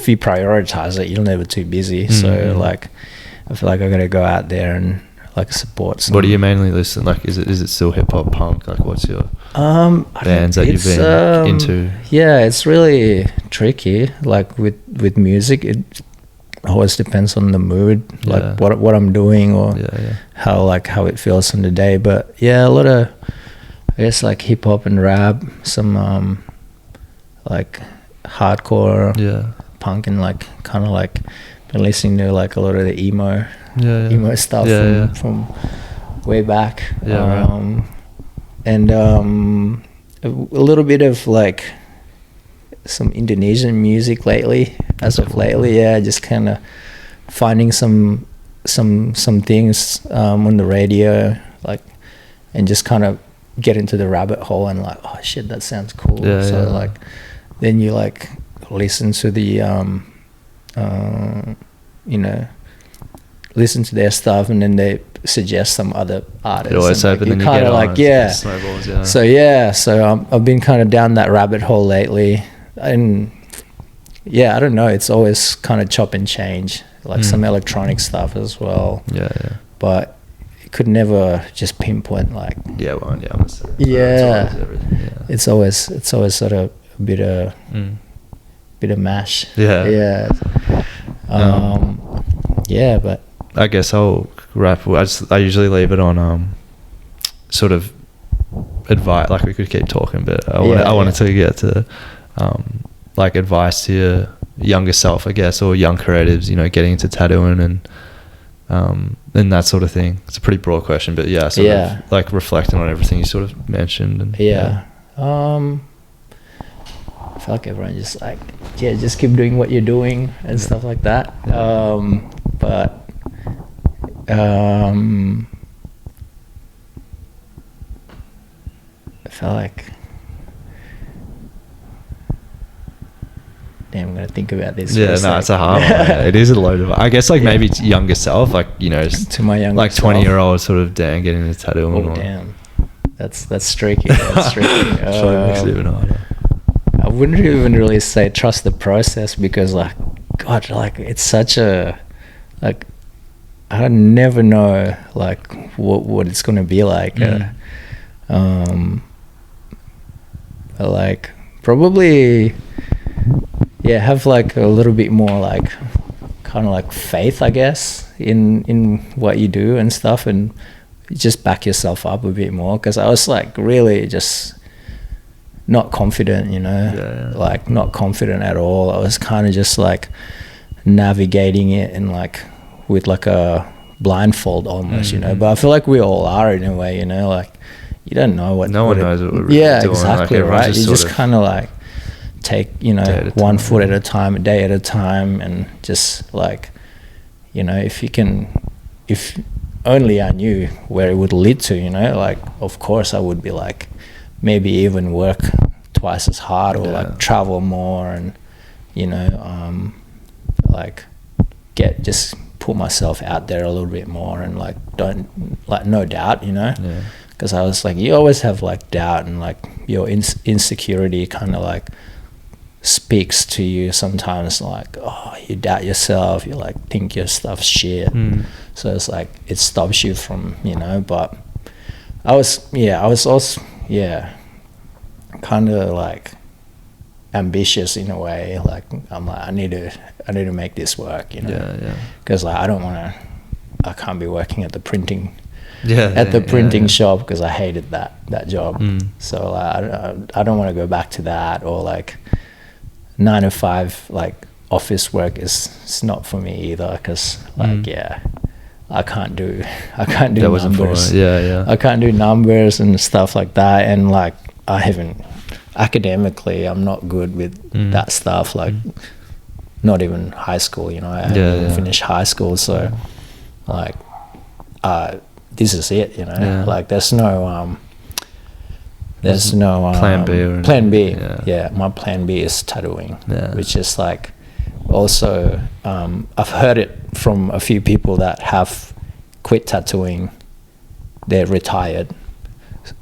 you prioritize it, you're never too busy. So like I feel like I gotta go out there and like support some. What do you mainly listen? Like, is it still hip hop, punk? Like, what's your bands that you've been into? Yeah, it's really tricky. Like with music, always depends on the mood, like Yeah. what I'm doing, or Yeah. how it feels in the day. But yeah, a lot of, I guess, like hip hop and rap, some like hardcore Yeah. punk, and like kind of like been listening to like a lot of the emo stuff from way back. Yeah, And a little bit of like some Indonesian music lately, just kind of finding some things on the radio, like, and just kind of get into the rabbit hole and like, oh shit, that sounds cool. Like then you like listen to the listen to their stuff, and then they suggest some other artists. It always and, like, open, and you kind of like So I've been kind of down that rabbit hole lately, and I don't know, it's always kind of chop and change, like some electronic stuff as well. But it could never just pinpoint like it's always sort of a bit of mash. But I guess I'll wrap. I usually leave it on sort of advice. Like, we could keep talking, but I wanted to get to like advice to your younger self, I guess, or young creatives, you know, getting into tattooing and that sort of thing. It's a pretty broad question, but sort of like reflecting on everything you sort of mentioned. And I feel like everyone just like just keep doing what you're doing and stuff like that. But I feel like, damn, I'm gonna think about this. It's a hard one. It is a load of, I guess, like maybe to younger self, like, you know, to my younger like 20-year-old sort of Dan getting into tattooing. Oh damn, that's tricky. That's tricky. Makes it even harder. I wouldn't even really say trust the process, because like, God, like it's such a, like, I never know like what it's gonna be like. Like probably have like a little bit more like kind of like faith, I guess, in what you do and stuff, and just back yourself up a bit more, because I was like really just not confident, you know. Like not confident at all. I was kind of just like navigating it and like with like a blindfold almost, you know. But I feel like we all are in a way, you know, like you don't know what no one knows what we're doing. Exactly, like, right? You just kind of like take, you know, one foot at a time, a day at a time, and just like, you know, if only I knew where it would lead to, you know, like of course I would be like maybe even work twice as hard, or like travel more, and you know, like just put myself out there a little bit more, and like don't like no doubt, you know, because I was like, you always have like doubt, and like your insecurity kind of like speaks to you sometimes, like, oh, you doubt yourself, you like think your stuff's shit. So it's like it stops you from, you know. But I was also kind of like ambitious in a way, like I'm like I need to make this work, you know, because like I can't be working at the printing shop, because I hated that job. So like I don't want to go back to that, or like 9 to 5 like office work is not for me either, because like I can't do numbers. I can't do numbers and stuff like that, and like I haven't academically, I'm not good with that stuff, like not even high school, you know. I haven't finished high school, so like this is it, you know. Like there's no plan B. My plan B is tattooing, which is like also I've heard it from a few people that have quit tattooing, they're retired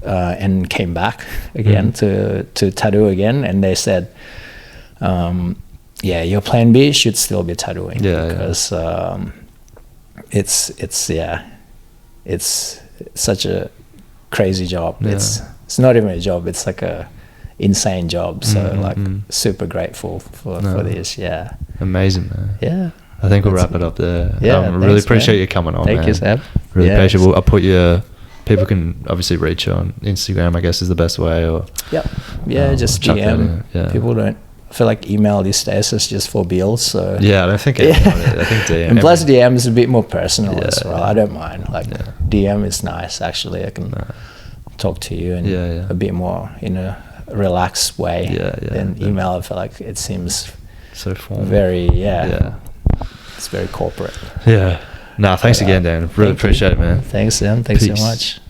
and came back again to tattoo again, and they said your plan B should still be tattooing, because it's such a crazy job. It's not even a job, it's like a insane job. So like super grateful for this. Amazing, man. I think we'll wrap it up there. Yeah, I really thanks, appreciate man. you coming on, Thank man. you, Sam. Really Yeah, appreciate it. I'll put your... People can obviously reach you on Instagram, I guess, is the best way. Or yeah, just chuck that DM. in. Yeah. People don't... I feel like email these days is just for bills, so... Yeah, I don't think anyone... I think DM... And plus DM is a bit more personal as well. Yeah. I don't mind. Like, DM is nice, actually. I can talk to you in a bit more in a relaxed way than email. I feel like it seems... So formal. Very, it's very corporate. Yeah. Nah, thanks again, Dan. Really appreciate it, man. Thanks, Sam. Thanks so much.